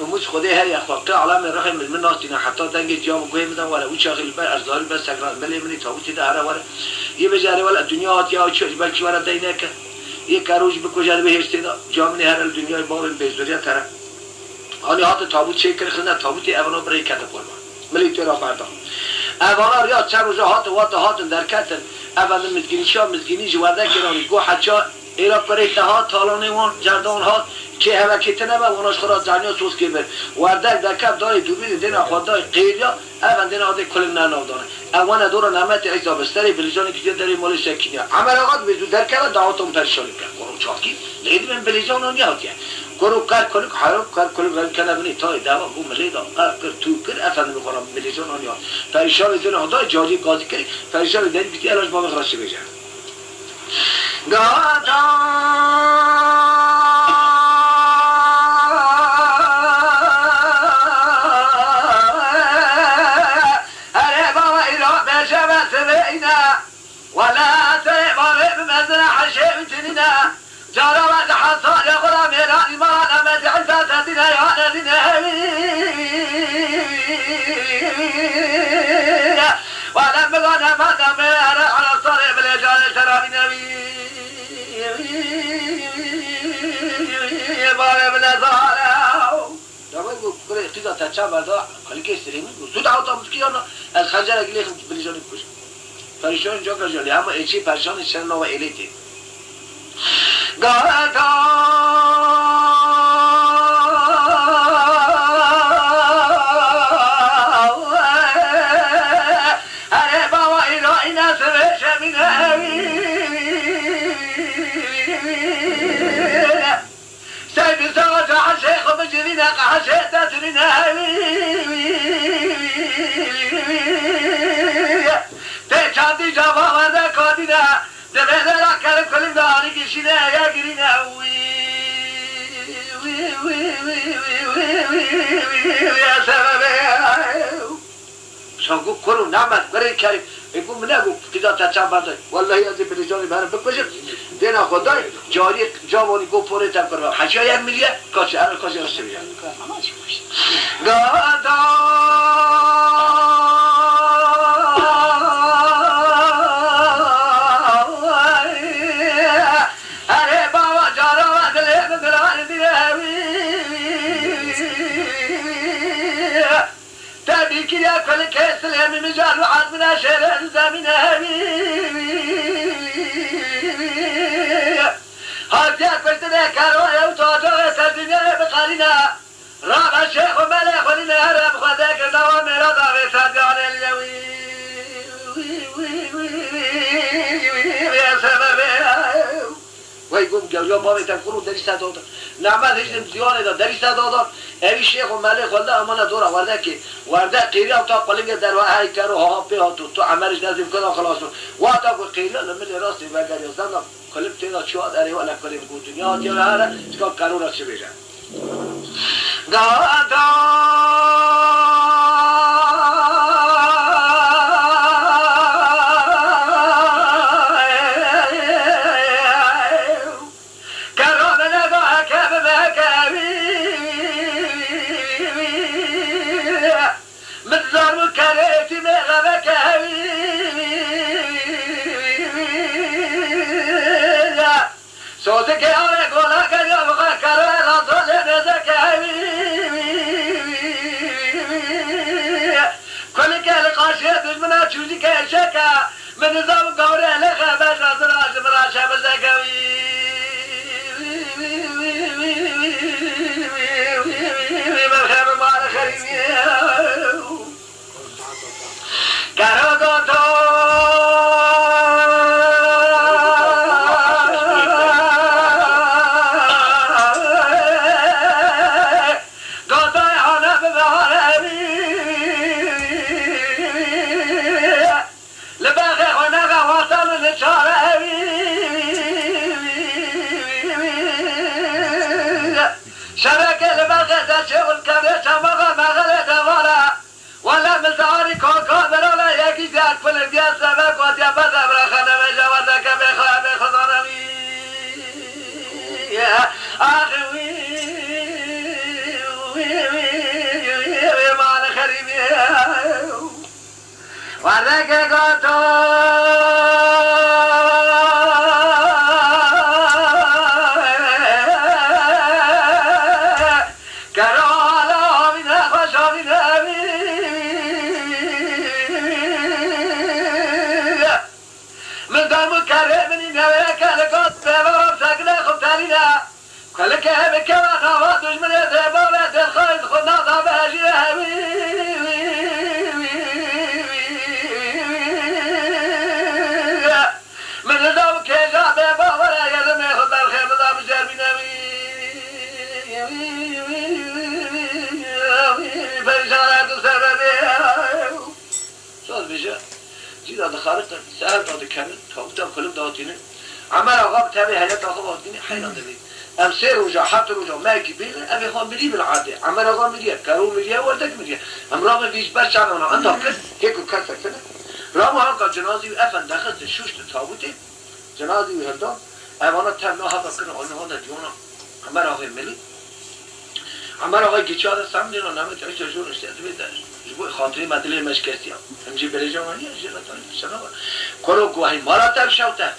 أموز خده هاي أخوابتا على من رخم من ناستينا حتى دنجي جام قوي مدن ولا وشاغل البال أرزاري بس سكران ملي مني تابوتي دهارا ولا يبجاري ولا الدنيا هاتيا وشوش بلكي ولا ديناك يكاروش بكوجاد بهشتي دا جامني هر الدنيا بار بيزوريا ترى أنا هات تابوت شيء كرخنا تابوتي أبنو بري كتب والله ملي ترى فردا اوانا ریا چند روزه هاتن در کتن اول مزگینی جوارده کرانی گو حچا ایرا پره تها تالانه وان جردان ها که هوا کتنه با اوناش خورا زنیا سوز که بر وردک در کب داری دوبین دینا خودای قیریا اول دینا آده کلم نناو داره اوان دورا نمت عیزا بستری بلیجانی که داری مولی سکنیا عمل آقاد بیدو در کبا دعوتم پرشانی کرد گروه چاکی لید من بلیجان رو نیاد که گروه کار کلک حرام کار کلک رن کنه بنی تای دوا بو ملیدا کر تو کر افند میخورم بلیجان رو نیاد پرشانی دینا خدای جاجی قاضی کردی پرشانی داری بیتی علاج با مخراشه بجن گادا ولا تبغى بمزرعة شيء جرى حصل غرام يراني ما أنا مدعي فاتدنا يا ندنا ولا بغنا ما دمر على الصريب الرجال ترى نبي بار من زارع دابا كل اختيار تشابه هذا خليك يستريم سود عوض مسكينا الخنجر اللي يخدم بالجانب كوش پریشان جا کجالی اما ایچی پریشان چند نوع ایلیتی گاتا اره بابا اینا اینا سوشه مینه سیبی سواجه حشیخ و بجرینه قحشیت ترینه چندی جواب ورده کادیده دبه را کلم کلم داری کشیده یا گرینه یا سببه شانگو کرو نعمت برای کریم بگو منه گو کدا تچم برده والله از این بلیجانی برم بکشم دینا خدای جاری جوانی گو پوره تم کرو حجا یک میلیه کاچه هر کاچه رسته بیان گادا كده كل كيس الهم مجال وعظمنا شيل زمينه هاتيا كنتنا كانوا يوتوجوا تدنيا بقالنا رابع الشيخ وملك ولنا هرب خذاك الدوام رضا بسجان اليوي يا سبب ويقوم جاوا بابي تنقروا درس دادا نعمت هیچ زیانه داد درس دادا ای شیخ و ملک خدا امانه دورا ورده قیری او تا قلنگ در وای کرو ها په تو عملش لازم کنه خلاص و تا قیری لمن راست بغیر یزدان کلم تینا چو داره ولا کلم کو دنیا دی هر چکا کارو را چه بجا گادا سوزه که آره گولا کریا بخواه کروه رازوله نزه که کلی که لقاشیه دشمنه چوزی که شکه من نظام گوره لخه بش رازو راشه براشه بزگوی بخیر مال خریمی کرو گوتو شبكة لبغة تشوف الكبيرة مغلة دوارة ولا ملتعاري كوكا ولا يكي ذاك في البيان سبك واتيا بذا برخنا مجاوزك بخواب خضرمي آخوي مال خريبي وردك قطو خلك هبك وخوات من ذبابة الخيط خنا ضباجها من ذوك جاب بابا يا زلمة خد الخير ضاب جابنا فرجالات سببها صار بيجا جيد هذا خارق سهل هذا كامل توقف كلهم داوتينه عمل آقا تبي هيئت آقا داوتينه حیران دبی ام سه روزا حتی روزا ماکی بیل ام خان بری بالعاده عمل آقا میگه کارو میگه وردک میگه ام رام بیش بس چنانا انت کرد هیچ کار سکته رام ها جنازی افن داخل شوش تابوته جنازی هردان امانه تم نه هذا کنه آنها ها دیونا عمل آقا ملی عمل آقا گیچار سام دینا نامه چه جور نشته بیدار جبو خاطری مدلی مشکستی ام جی بلجامانی جلاتان شنا کارو گواهی مراتب شوته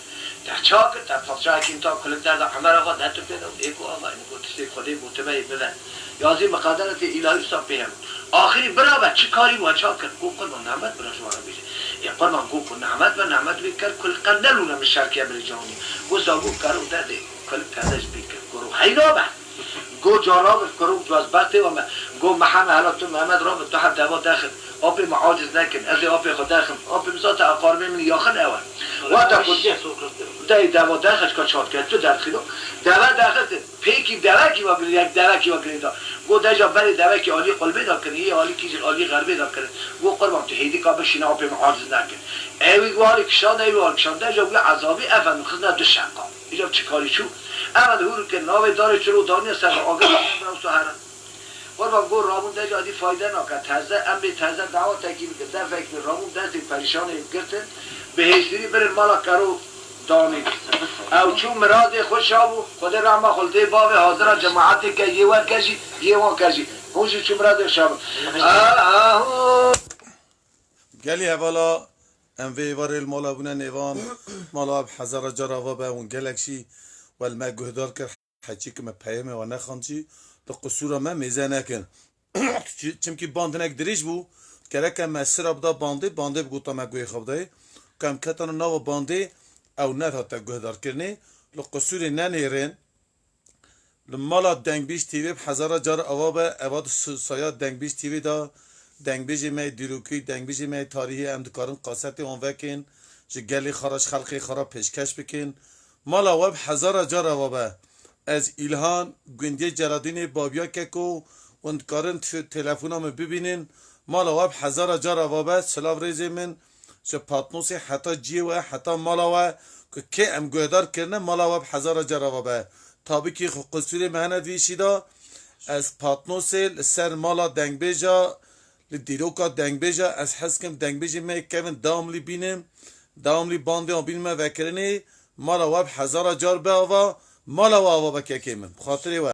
در چاک در پاسرای که تا کل در عمر آقا در تو پیدا ایکو آقا این گوشتی خودی متبعی بودن یازی مقدرت الهی صاحب بهم آخری برابر چه کاری و چاک کرد گو قربان نعمت برای شما بیشه یا قربان گو کن نعمت و نعمت بیکر کل قندلونه من شرکیه بر جهانی گو ساگو کرو داده کل کدش بیکر گرو حیرابه گو جاراب کرو جوازبرته و گو محمد حالاتون محمد رابط تو حد دوا داخل آبی معاجز نکن از آبی خود داخل آبی مزات اقاربه من یاخن اول وقتا دای دوا داخلش که چات کرد تو داخلو دوا داخل پیکی دواکی و یک دواکی و گریدا گو دجا بری دواکی عالی قلبی دا کنی یه عالی کیج عالی غربی دا کنی گو قربان تو هیدی کا بشین آبی معاجز نکن ایوی گو عالی کشان ایوی عالی کشان دجا گو عذابی افن خدنا دو شقا اینجا چیکاری چو اول هور که ناوی داره چلو دانی سر آگه تو هرم قربان گو رامون دجا دی فایده نکرد تازه ام به تازه دعوت تکی میگه در فکر رامون دستی پریشان گرتن به هیچی برن مالا کرو دانی او چون مراد خوش آبو خود رحمه خلده باب حاضر جماعتی که یه وقت کشی یه وقت کشی هوشی چون مراد خوش آبو گلی اولا ام وی وار المالا بونه نیوان مالا بحزر جراوا به اون گلکشی و الما گهدار کر حچی که پیامه و نخانچی لقصورا ما میزنه کن چمکی باندنک دریج بو کرا که مسیر ابدا بانده بگوتا ما گوی خواب دای کم کتان ناو بانده او نه تا گهدار کرنی لقصور ننیرن لمالا دنگ بیش تیوی بحزر جار اوابه اواد سایات دنگ بیش تیوی دا دنگ بیجی می دیروکی دنگ بیجی می تاریخی امدکارن قاستی اون وکن جه گلی خراش خلقی خرا پیشکش بکن مالا وب هزار جار اوابه از ایلهان گوندی جلادین بابیا که کو اندکارن تلفونامو ببینین مالا وب هزار جار اوابه سلاو ریزی من جه پاتنوسی حتی جی و حتی مالا و که ام گوهدار کرنه مالا وب هزار جار اوابه تابی که قصوری مهند ویشیدا از پاتنوسی سر مالا دنگ بیجا لدیروکا دنگ بیجا از حسکم دنگ بیجی می کمن داملی بینم داملی بانده آن بینم وکرنی مالا وب هزار جار به آوا مالا و آوا بکه که من بخاطری و